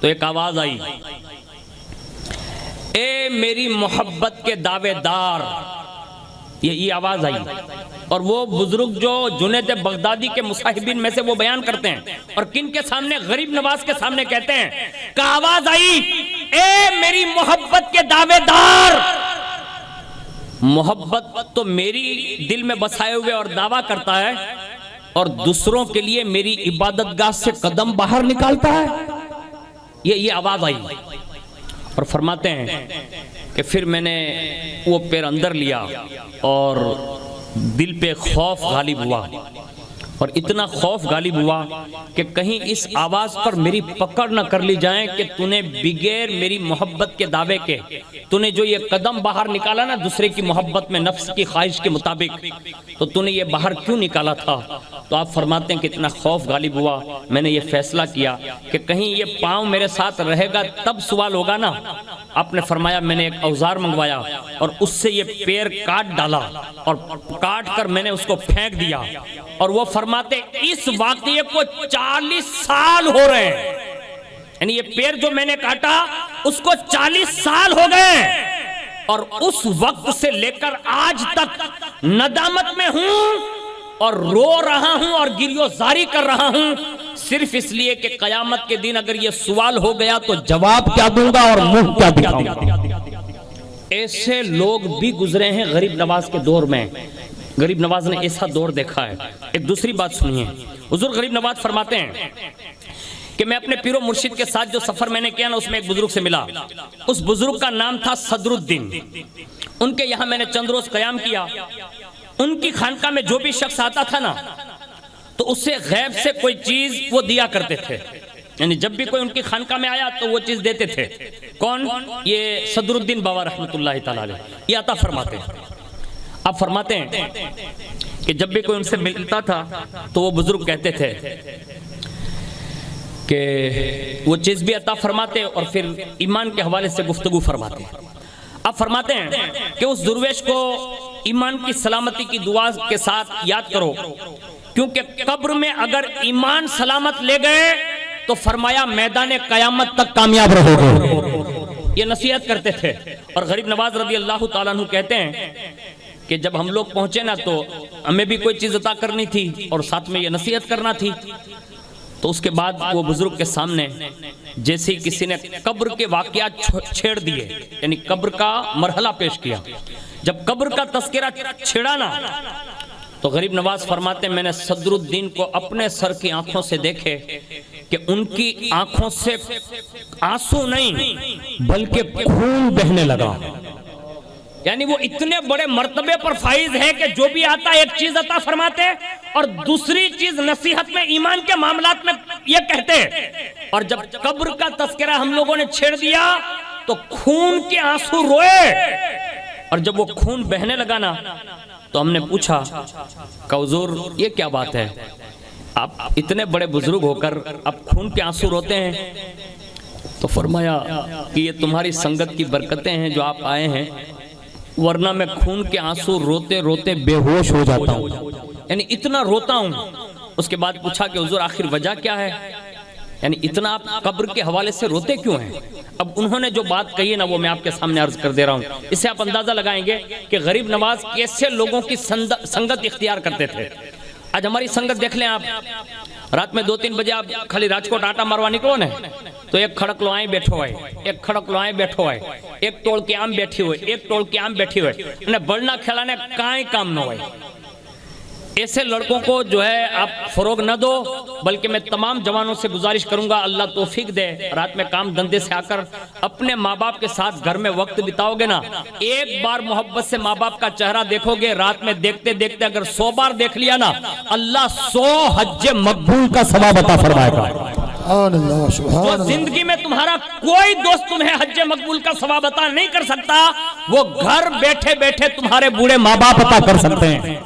تو ایک آواز آئی، اے میری محبت کے دعوے دار، یہ آواز آئی۔ اور وہ بزرگ جو جنید بغدادی کے مصاحبین میں سے وہ بیان کرتے ہیں، اور کن کے سامنے؟ غریب نواز کے سامنے کہتے ہیں کہ آواز آئی، اے میری محبت کے دعوے دار۔ محبت تو میری دل میں بسائے ہوئے اور دعویٰ کرتا ہے، اور دوسروں کے لیے میری عبادت گاہ سے قدم باہر نکالتا ہے۔ یہ آواز آئی، اور فرماتے ہیں کہ پھر میں نے وہ پیر اندر لیا اور دل پہ خوف غالب ہوا، اور اتنا خوف غالب ہوا کہ کہیں اس آواز پر میری پکڑ نہ کر لی جائیں کہ تو نے بغیر میری محبت کے دعوے کے تو نے جو یہ قدم باہر نکالا نا دوسرے کی محبت میں نفس کی خواہش کے مطابق، تو تو نے یہ باہر کیوں نکالا تھا؟ تو آپ فرماتے ہیں کہ اتنا خوف غالب ہوا، میں نے یہ فیصلہ کیا کہ کہیں یہ پاؤں میرے ساتھ رہے گا تب سوال ہوگا نا۔ آپ نے فرمایا میں نے ایک اوزار منگوایا اور اس سے یہ پیر کاٹ ڈالا، اور کاٹ کر میں نے اس کو پھینک دیا۔ اور وہ فرماتے اس واقعے کو 40 سال ہو رہے ہیں، یعنی یہ پیر جو میں نے کاٹا اس کو 40 سال ہو گئے اور اس وقت سے لے کر آج تک ندامت میں ہوں اور رو رہا ہوں اور گریو زاری کر رہا ہوں، صرف اس لیے کہ قیامت کے دن اگر یہ سوال ہو گیا تو جواب کیا دوں گا اور منہ کیا دکھاؤں گا۔ ایسے لوگ بھی گزرے ہیں غریب نواز کے دور میں، غریب نواز نے ایسا دور دیکھا ہے۔ ایک دوسری بات سنیے، حضور غریب نواز فرماتے ہیں کہ میں اپنے پیر و مرشد کے ساتھ جو سفر میں نے کیا نا، اس میں ایک بزرگ سے ملا، اس بزرگ کا نام تھا صدر الدین۔ ان کے یہاں میں نے چند روز قیام کیا۔ ان کی خانقاہ میں جو بھی شخص آتا تھا نا تو اسے غیب سے کوئی چیز وہ دیا کرتے تھے، یعنی جب بھی کوئی ان کی خانقاہ میں آیا تو وہ چیز دیتے تھے۔ کون؟ یہ صدر الدین بابا رحمت اللہ تعالی علیہ، یہ عطا فرماتے ہیں۔ آپ فرماتے ہیں کہ جب بھی کوئی ان سے ملتا تھا تو وہ بزرگ کہتے تھے کہ وہ چیز بھی عطا فرماتے اور پھر ایمان کے حوالے سے گفتگو فرماتے ہیں۔ آپ فرماتے ہیں کہ اس درویش کو ایمان کی سلامتی کی دعا کے ساتھ یاد کرو، کیونکہ قبر میں اگر ایمان سلامت لے گئے تو فرمایا میدان قیامت تک کامیاب رہو گے۔ یہ نصیحت کرتے تھے۔ اور غریب نواز رضی اللہ تعالیٰ عنہ کہتے ہیں کہ جب ہم لوگ پہنچے نا تو ہمیں بھی کوئی چیز عطا کرنی تھی اور ساتھ میں یہ نصیحت کرنا تھی، تو اس کے بعد وہ بزرگ کے سامنے جیسے کسی نے قبر کے واقعات چھیڑ دیے، یعنی قبر کا مرحلہ پیش کیا۔ جب قبر کا تذکرہ چھیڑا نا تو غریب نواز فرماتے ہیں میں نے صدر الدین کو اپنے سر کی آنکھوں سے دیکھے کہ ان کی آنکھوں سے آنسو نہیں بلکہ خون بہنے لگا، یعنی وہ اتنے بڑے مرتبے پر فائز ہے کہ جو بھی آتا ایک چیز عطا فرماتے اور دوسری چیز نصیحت میں ایمان کے معاملات میں یہ کہتے، اور جب قبر کا تذکرہ ہم لوگوں نے چھیڑ دیا تو خون کے آنسو روئے، اور جب وہ خون بہنے لگا نا تو ہم نے پوچھا کہ حضور یہ کیا بات ہے، آپ اتنے بڑے بزرگ ہو کر اب خون کے آنسو روتے ہیں؟ تو فرمایا کہ یہ تمہاری سنگت کی برکتیں ہیں جو آپ آئے ہیں، ورنہ میں خون کے آنسو روتے روتے بے ہوش ہو جاتا ہوں، یعنی اتنا روتا ہوں۔ اس کے بعد پوچھا کہ حضور آخر وجہ کیا ہے، یعنی اتنا آپ قبر کے حوالے سے روتے کیوں ہیں؟ اب انہوں نے جو بات کہی ہے نا وہ میں آپ کے سامنے عرض کر دے رہا ہوں، اس سے آپ اندازہ لگائیں گے کہ غریب نواز کیسے لوگوں کی سنگت اختیار کرتے تھے۔ آج ہماری سنگت دیکھ لیں آپ، رات میں 2-3 بجے آپ خالی راجکوٹ آٹا ماروا نکلو نا تو ایک کھڑک لوائیں بیٹھو ہوئے، ایک کھڑک لوائیں بیٹھو ہوئے، ایک ٹول کے آم بیٹھی ہوئے، ایک ٹول کے آم بیٹھی ہوئے، انہیں بڑھنا کھلانے کائیں کام نہ ہوئے۔ ایسے لڑکوں کو جو ہے آپ فروغ نہ دو، بلکہ میں تمام جوانوں سے گزارش کروں گا اللہ توفیق دے، رات میں کام دھندے سے آ کر اپنے ماں باپ کے ساتھ گھر میں وقت بتاؤ گے نا، ایک بار محبت سے ماں باپ کا چہرہ دیکھو گے، رات میں دیکھتے دیکھتے اگر 100 بار دیکھ لیا نا اللہ 100 حج مقبول کا ثواب عطا فرمائے گا۔ سبحان اللہ، سبحان جو اللہ۔ زندگی میں تمہارا کوئی دوست تمہیں حج مقبول کا ثواب عطا نہیں کر سکتا، وہ گھر بیٹھے بیٹھے تمہارے بوڑھے ماں باپ عطا کر سکتے ہیں۔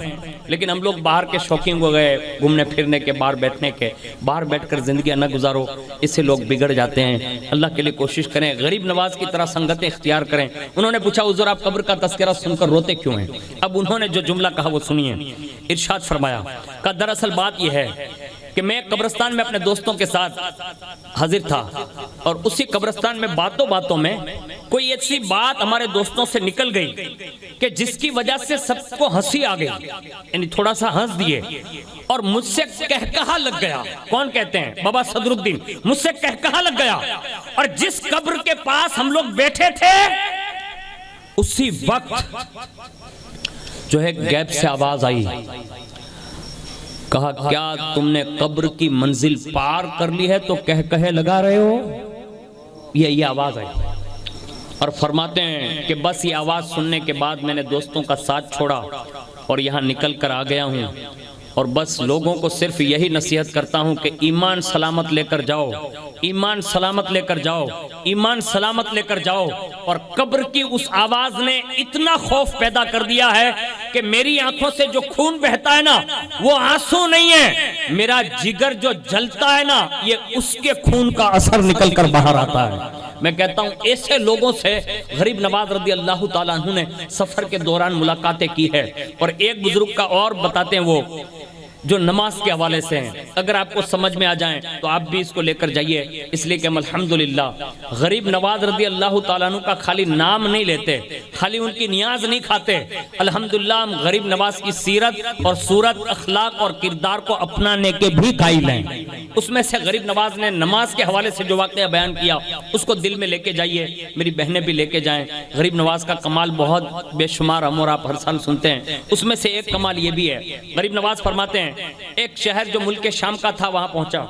لیکن ہم لوگ باہر کے شوقین ہو گئے، گھومنے پھرنے کے، باہر بیٹھنے کے، باہر بیٹھ کر زندگی نہ گزارو، اس سے لوگ بگڑ جاتے ہیں۔ اللہ کے لیے کوشش کریں، غریب نواز کی طرح سنگتیں اختیار کریں۔ انہوں نے پوچھا حضور آپ قبر کا تذکرہ سن کر روتے کیوں ہیں؟ اب انہوں نے جو جملہ کہا وہ سنیے، ارشاد فرمایا کہ دراصل بات یہ ہے کہ میں قبرستان میں اپنے دوستوں کے ساتھ حاضر تھا، اور اسی قبرستان میں باتوں باتوں میں کوئی ایسی بات ہمارے دوستوں سے نکل گئی کہ جس کی وجہ سے سب کو ہنسی آ گئی، یعنی تھوڑا سا ہنس دیے، اور مجھ سے کہکہا لگ گیا۔ کون کہتے ہیں؟ بابا صدر الدین۔ مجھ سے کہکہا لگ گیا، اور جس قبر کے پاس ہم لوگ بیٹھے تھے اسی وقت جو ہے غیب سے آواز آئی، کہا کیا تم نے قبر کی منزل پار کر لی ہے تو کہے لگا رہے ہو؟ یہ آواز آئی، اور فرماتے ہیں کہ بس یہ آواز سننے کے بعد میں نے دوستوں کا ساتھ چھوڑا اور یہاں نکل کر آ گیا ہوں، اور بس لوگوں کو صرف یہی نصیحت کرتا ہوں کہ ایمان سلامت لے کر جاؤ، ایمان سلامت لے کر جاؤ، ایمان سلامت لے کر جاؤ۔ اور قبر کی اس آواز نے اتنا خوف پیدا کر دیا ہے کہ میری آنکھوں سے جو خون بہتا ہے نا وہ آنسو نہیں ہے، میرا جگر جو جلتا ہے نا یہ اس کے خون کا اثر نکل کر باہر آتا ہے۔ میں کہتا ہوں ایسے لوگوں سے غریب نواز رضی اللہ تعالیٰ عنہ نے سفر کے دوران ملاقاتیں کی ہے۔ اور ایک بزرگ کا اور بتاتے ہیں وہ جو نماز کے حوالے سے ہیں، اگر آپ کو سمجھ میں آ جائیں تو آپ بھی اس کو لے کر جائیے، اس لیے کہ ہم الحمدللہ غریب نواز رضی اللہ تعالیٰ عنہ کا خالی نام نہیں لیتے، خالی ان کی نیاز نہیں کھاتے، الحمدللہ ہم غریب نواز کی سیرت اور صورت، اخلاق اور کردار کو اپنانے کے بھی قائل ہیں۔ اس میں سے غریب نواز نے نماز کے حوالے سے جو واقعہ بیان کیا اس کو دل میں لے کے جائیے، میری بہنیں بھی لے کے جائیں۔ غریب نواز کا کمال بہت بے شمار ہم اور آپ ہر سال سنتے ہیں، اس میں سے ایک کمال یہ بھی ہے، غریب نواز فرماتے ہیں ایک شہر جو ملک شام کا تھا وہاں پہنچا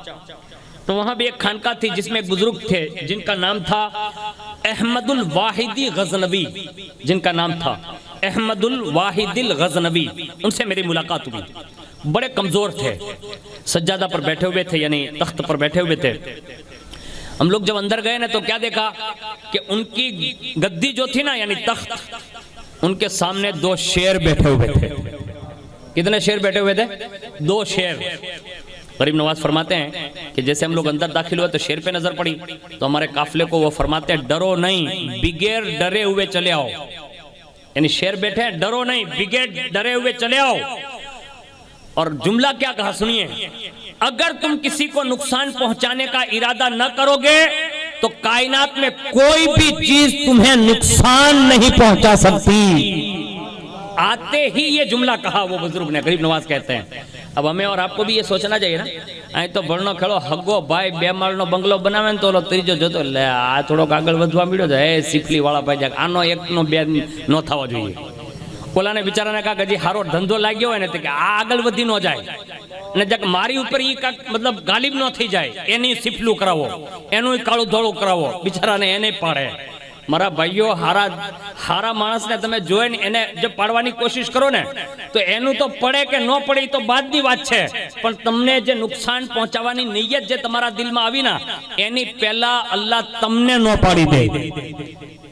تو وہاں بھی ایک خانقاہ تھی جس میں ایک بزرگ تھے جن کا نام تھا احمد الواحدی غزنوی، جن کا نام تھا احمد الواحد الغزنوی۔ ان سے میری ملاقات ہوئی، بڑے کمزور تھے، سجادہ پر بیٹھے ہوئے تھے، یعنی تخت پر بیٹھے ہوئے تھے۔ ہم لوگ جب اندر گئے نا تو کیا دیکھا کہ ان کی گدی جو تھی نا یعنی تخت، ان کے سامنے دو شیر بیٹھے ہوئے تھے۔ کتنے شیر بیٹھے ہوئے تھے؟ دو شیر۔ غریب نواز فرماتے ہیں کہ جیسے ہم لوگ اندر داخل ہوئے تو شیر پہ نظر پڑی تو ہمارے قافلے کو وہ فرماتے ہیں ڈرو نہیں، بغیر ڈرے ہوئے چلے آؤ، یعنی شیر بیٹھے ہیں ڈرو نہیں، بغیر ڈرے ہوئے چلے آؤ۔ اور جملہ کیا کہا سنیے، اگر تم کسی کو نقصان پہنچانے کا ارادہ نہ کرو گے تو کائنات میں کوئی بھی چیز تمہیں نقصان نہیں پہنچا سکتی۔ آتے ہی یہ جملہ کہا وہ بزرگ نے، غریب نواز کہتے ہیں۔ اب ہمیں اور آپ کو بھی یہ سوچنا چاہیے نا، آئیں تو بڑھنو کھڑو ہگو بھائی بے مالنو بنگلو بناویں تو تریجو جو تو لے آ تھوڑو کاگل ودھوا میڑو تو اے سیفلی والا بھائی جاک آنو ایک نو بے نو تھاوا જોઈએ۔ ઓલા ને બિચારાને કહા કે જી હારો ધંધો લાગ્યો હોય ને તો કે આ આગળ વધી ન જાય ને જક મારી ઉપર ઈ કાક મતલબ ગાલિબ ન થઈ જાય એની સિફલું કરાવો, એનું કાળું ધોળું કરાવો, બિચારાને એને પાડે। મારા ભાઈઓ હારા માણસને તમે જોઈને એને જે પાડવાની કોશિશ કરો ને તો એનું તો પડે કે ન પડે ઈ તો બાદની વાત છે, પણ તમને જે નુકસાન પહોંચાડવાની નિયત જે તમારા દિલમાં આવી ના એની પહેલા અલ્લાહ તમને ન પાડી દે।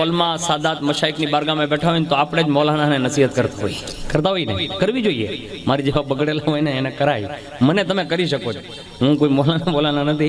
ઓલમા સાદાત મશાઈખની બારગાહમાં બેઠા હોય તો આપણે જ મૌલાનાને નસીહત કરતા હોય ને, કરવી જોઈએ। મારી જેવા બગડેલા હોય ને એને કરાય, મને તમે કરી શકો છો, હું કોઈ મૌલાના નથી,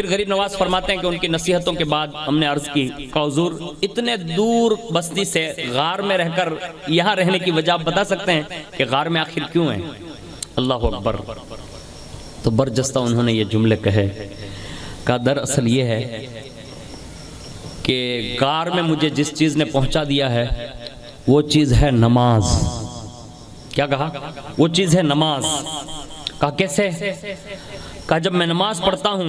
پھر غریب نواز فرماتے ہیں کہ ان کی نصیحتوں کے بعد ہم نے عرض کی کہ حضور اتنے دور بستی سے غار میں رہ کر یہاں رہنے کی وجہ آپ بتا سکتے ہیں کہ غار میں آخر کیوں ہیں؟ اللہ اکبر. تو برجستہ انہوں نے یہ جملے کہے، کہا دراصل یہ ہے کہ غار میں مجھے جس چیز نے پہنچا دیا ہے وہ چیز ہے نماز. کیا کہا؟ وہ چیز ہے نماز. کہا کیسے؟ کہا جب میں نماز پڑھتا ہوں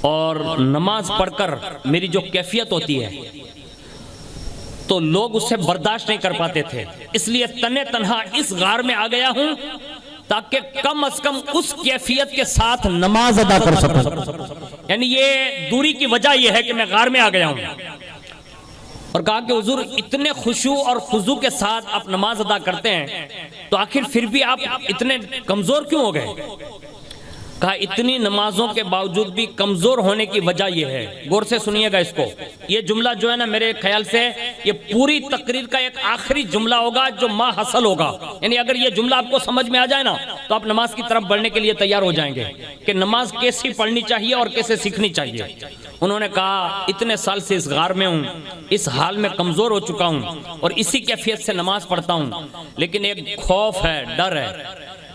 اور نماز پڑھ کر میری جو کیفیت ہوتی ہے تو لوگ اسے برداشت نہیں کر پاتے تھے، اس لیے تنہا تنہا اس غار میں آ گیا ہوں تاکہ کم از کم اس کیفیت کے ساتھ نماز ادا کر سکوں. یعنی یہ دوری کی وجہ یہ ہے کہ میں غار میں آ گیا ہوں. اور کہا کہ حضور اتنے خشوع اور خضوع کے ساتھ آپ نماز ادا کرتے ہیں تو آخر پھر بھی آپ اتنے کمزور کیوں ہو گئے؟ کہا اتنی نمازوں کے باوجود بھی کمزور ہونے کی وجہ یہ ہے. غور سے سنیے گا اس کو. یہ جملہ جو ہے نا میرے خیال سے یہ پوری تقریر کا ایک آخری جملہ ہوگا جو ما حاصل ہوگا. یعنی اگر یہ جملہ آپ کو سمجھ میں آ جائے نا تو آپ نماز کی طرف بڑھنے کے لیے تیار ہو جائیں گے کہ نماز کیسی پڑھنی چاہیے اور کیسے سیکھنی چاہیے. انہوں نے کہا اتنے سال سے اس غار میں ہوں، اس حال میں کمزور ہو چکا ہوں اور اسی کیفیت سے نماز پڑھتا ہوں، لیکن ایک خوف ہے، ڈر ہے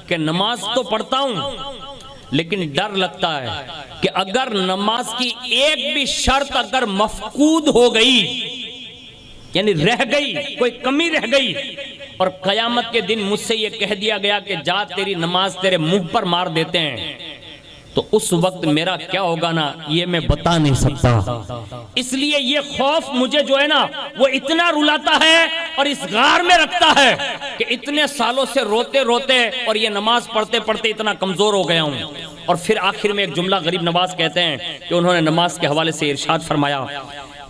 کہ نماز تو پڑھتا ہوں لیکن ڈر لگتا ہے کہ اگر نماز کی ایک بھی شرط اگر مفقود ہو گئی، یعنی رہ گئی، کوئی کمی رہ گئی اور قیامت کے دن مجھ سے یہ کہہ دیا گیا کہ جا تیری نماز تیرے منہ پر مار دیتے ہیں، تو اس وقت میرا کیا ہوگا نا یہ میں بتا نہیں سکتا. اس لیے یہ خوف مجھے جو ہے نا وہ اتنا رلاتا ہے اور اس غار میں رکھتا ہے کہ اتنے سالوں سے روتے روتے اور یہ نماز پڑھتے پڑھتے اتنا کمزور ہو گیا ہوں. اور پھر آخر میں ایک جملہ غریب نواز کہتے ہیں کہ انہوں نے نماز کے حوالے سے ارشاد فرمایا،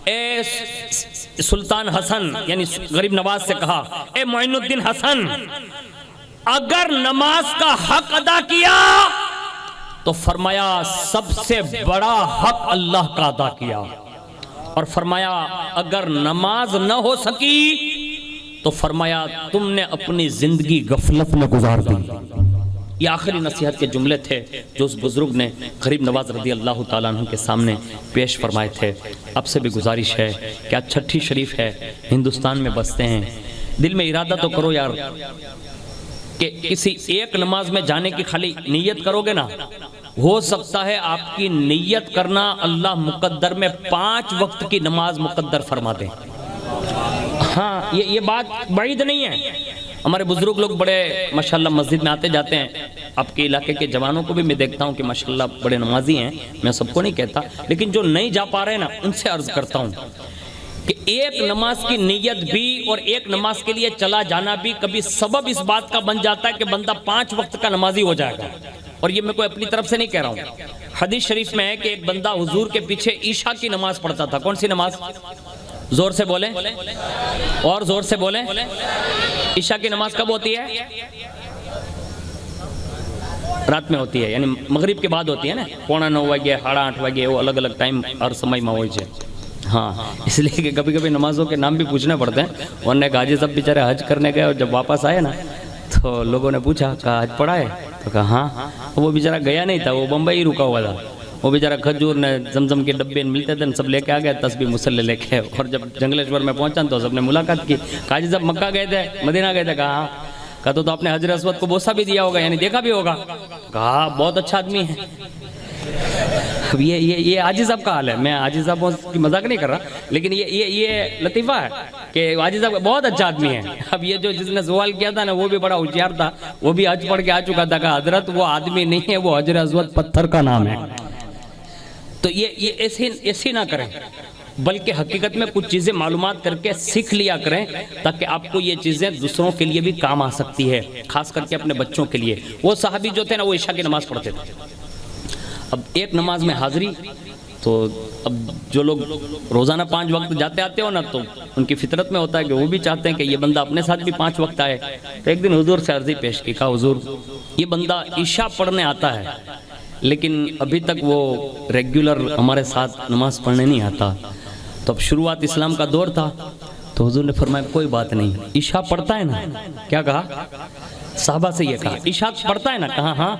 اے سلطان حسن، یعنی غریب نواز سے کہا، اے معین الدین حسن، اگر نماز کا حق ادا کیا تو فرمایا سب سے بڑا حق اللہ کا ادا کیا، اور فرمایا اگر نماز نہ ہو سکی تو فرمایا تم نے اپنی زندگی غفلت میں گزار دی. یہ آخری نصیحت کے جملے تھے جو اس بزرگ نے غریب نواز رضی اللہ تعالیٰ عنہ کے سامنے پیش فرمائے تھے. اب سے بھی گزارش ہے کہ آج چھٹی شریف ہے، ہندوستان میں بستے ہیں، دل میں ارادہ تو کرو یار کہ کسی ایک نماز میں جانے کی خالی نیت کرو گے نا، ہو سکتا ہے آپ کی نیت کرنا اللہ مقدر میں 5 وقت کی نماز مقدر فرما دیں. ہاں یہ بات بعید نہیں ہے. ہمارے بزرگ لوگ بڑے ماشاءاللہ مسجد میں آتے جاتے ہیں. آپ کے علاقے کے جوانوں کو بھی میں دیکھتا ہوں کہ ماشاءاللہ بڑے نمازی ہیں، میں سب کو نہیں کہتا، لیکن جو نہیں جا پا رہے نا ان سے عرض کرتا ہوں کہ ایک نماز کی نیت بھی اور ایک نماز کے لیے چلا جانا بھی کبھی سبب اس بات کا بن جاتا ہے کہ بندہ 5 وقت کا نمازی ہو جائے گا. اور یہ میں کوئی اپنی طرف سے نہیں کہہ رہا ہوں. حدیث شریف میں ہے کہ ایک بندہ حضور کے پیچھے عشاء کی نماز پڑھتا تھا. کون سی نماز؟ زور سے بولیں اور زور سے بولیں. عشاء کی نماز کب ہوتی ہے؟ رات میں ہوتی ہے، یعنی مغرب کے بعد ہوتی ہے نا، 9:15 بجے 8:30 بجے، وہ الگ الگ ٹائم اور سمے میں ہوئی ہے. ہاں اس لیے کہ کبھی کبھی نمازوں کے نام بھی پوچھنے پڑتے ہیں. ورنہ ایک حاجی صاحب بیچارے حج کرنے گئے اور جب واپس آئے نا تو لوگوں نے پوچھا کہا حج پڑھا ہے؟ تو کہا ہاں. وہ بیچارہ گیا نہیں تھا، وہ بمبئی رکا ہوا تھا. وہ بیچارہ کھجور نے زمزم کے ڈبے ملتے تھے سب لے کے آ گئے، تسبیح مصلی لے کے. اور جب جنگلیشور میں پہنچا تو سب نے ملاقات کی. حاجی صاحب مکہ گئے تھے، مدینہ گئے تھے؟ کہا ہاں. کہا تو آپ نے حجر اسود کو بوسہ بھی دیا ہوگا، یعنی دیکھا بھی ہوگا؟ کہا بہت اچھا آدمی ہے. اب یہ حاجی صاحب کا حال ہے. میں حاجی صاحب کی مذاق نہیں کر رہا، لیکن یہ لطیفہ ہے کہ حاجی صاحب بہت اچھا آدمی ہے. اب یہ جو جس نے سوال کیا تھا نا وہ بھی بڑا ہوشیار تھا، وہ بھی حج پڑھ کے آ چکا تھا. کہا حضرت وہ آدمی نہیں ہے، وہ حجر اسود پتھر کا نام ہے. تو یہ ایسی نہ کریں، بلکہ حقیقت میں کچھ چیزیں معلومات کر کے سیکھ لیا کریں تاکہ آپ کو یہ چیزیں دوسروں کے لیے بھی کام آ سکتی ہے، خاص کر کے اپنے بچوں کے لیے. وہ صحابی جو تھے نا وہ عشاء کی نماز پڑھتے تھے. اب ایک نماز میں حاضری، تو اب جو لوگ روزانہ 5 وقت جاتے آتے ہو نا تو ان کی فطرت میں ہوتا ہے کہ وہ بھی چاہتے ہیں کہ یہ بندہ اپنے ساتھ بھی 5 وقت آئے. تو ایک دن حضور سے عرضی پیش کی، کہا حضور یہ بندہ عشاء پڑھنے آتا ہے لیکن ابھی تک وہ ریگولر ہمارے ساتھ نماز پڑھنے نہیں آتا. تو اب شروعات اسلام کا دور تھا تو حضور نے فرمایا کوئی بات نہیں، عشاء پڑھتا ہے نا؟ کیا کہا؟ صحابہ سے یہ کہا عشاء پڑھتا ہے نا؟ کہا ہاں۔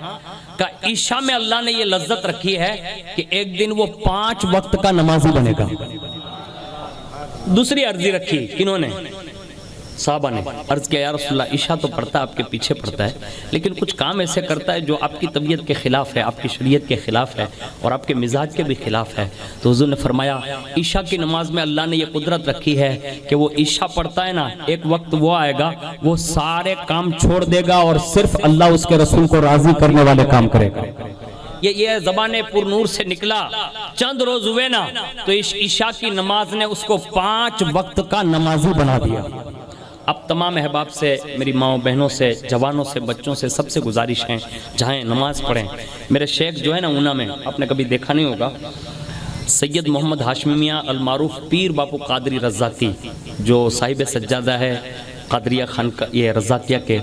کہا عشاء میں اللہ نے یہ لذت رکھی ہے کہ ایک دن وہ 5 وقت کا نمازی بنے گا۔ دوسری عرضی رکھی کنہوں نے؟ صحابہ نے عرض کیا یا رسول اللہ عشاء تو پڑھتا ہے، آپ کے پیچھے پڑھتا ہے، لیکن کچھ کام ایسے کرتا ہے جو آپ کی طبیعت کے خلاف ہے، آپ کی شریعت کے خلاف ہے اور آپ کے مزاج کے بھی خلاف ہے۔ تو حضور نے فرمایا عشاء کی نماز میں اللہ نے یہ قدرت رکھی ہے کہ وہ عشاء پڑھتا ہے نا، ایک وقت وہ آئے گا وہ سارے کام چھوڑ دے گا اور صرف اللہ اس کے رسول کو راضی کرنے والے کام کرے گا۔ یہ زبان پر نور سے نکلا، چند روز ہوئے نا تو اس عشاء کی نماز نے اس کو 5 وقت کا نمازی بنا دیا۔ اب تمام احباب سے، میری ماؤں بہنوں سے، جوانوں سے، بچوں سے سب سے گزارش ہے جہاں نماز پڑھیں۔ میرے شیخ جو ہے نا اونا میں، آپ نے کبھی دیکھا نہیں ہوگا، سید محمد ہاشمی میاں المعروف پیر باپو قادری رضاقی جو صاحب سجادہ ہے قادریہ خان کا، یہ رضاقیہ کے،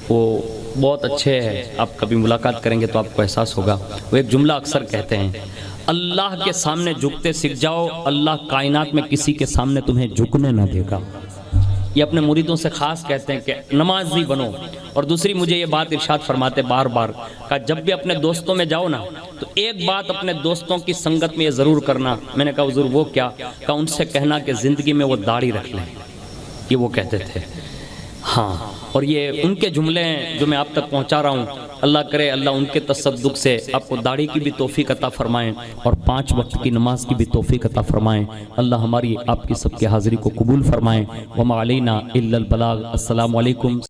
وہ بہت اچھے ہیں، آپ کبھی ملاقات کریں گے تو آپ کو احساس ہوگا۔ وہ ایک جملہ اکثر کہتے ہیں، اللہ کے سامنے جھکتے سیکھ جاؤ، اللہ کائنات میں کسی کے سامنے تمہیں جھکنے نہ دے گا۔ یہ اپنے مریدوں سے خاص کہتے ہیں کہ نمازی بنو۔ اور دوسری مجھے یہ بات ارشاد فرماتے بار بار کہ جب بھی اپنے دوستوں میں جاؤ نا تو ایک بات اپنے دوستوں کی سنگت میں یہ ضرور کرنا۔ میں نے کہا حضور وہ کیا؟ کہ ان سے کہنا کہ زندگی میں وہ داڑھی رکھ لیں، یہ وہ کہتے تھے۔ ہاں، اور یہ ان کے جملے ہیں جو میں آپ تک پہنچا رہا ہوں۔ اللہ کرے اللہ ان کے تصدق سے آپ کو داڑھی کی بھی توفیق عطا فرمائیں اور 5 وقت کی نماز کی بھی توفیق عطا فرمائیں۔ اللہ ہماری آپ کی سب کی حاضری کو قبول فرمائیں۔ وما علینا الا البلاغ۔ السلام علیکم۔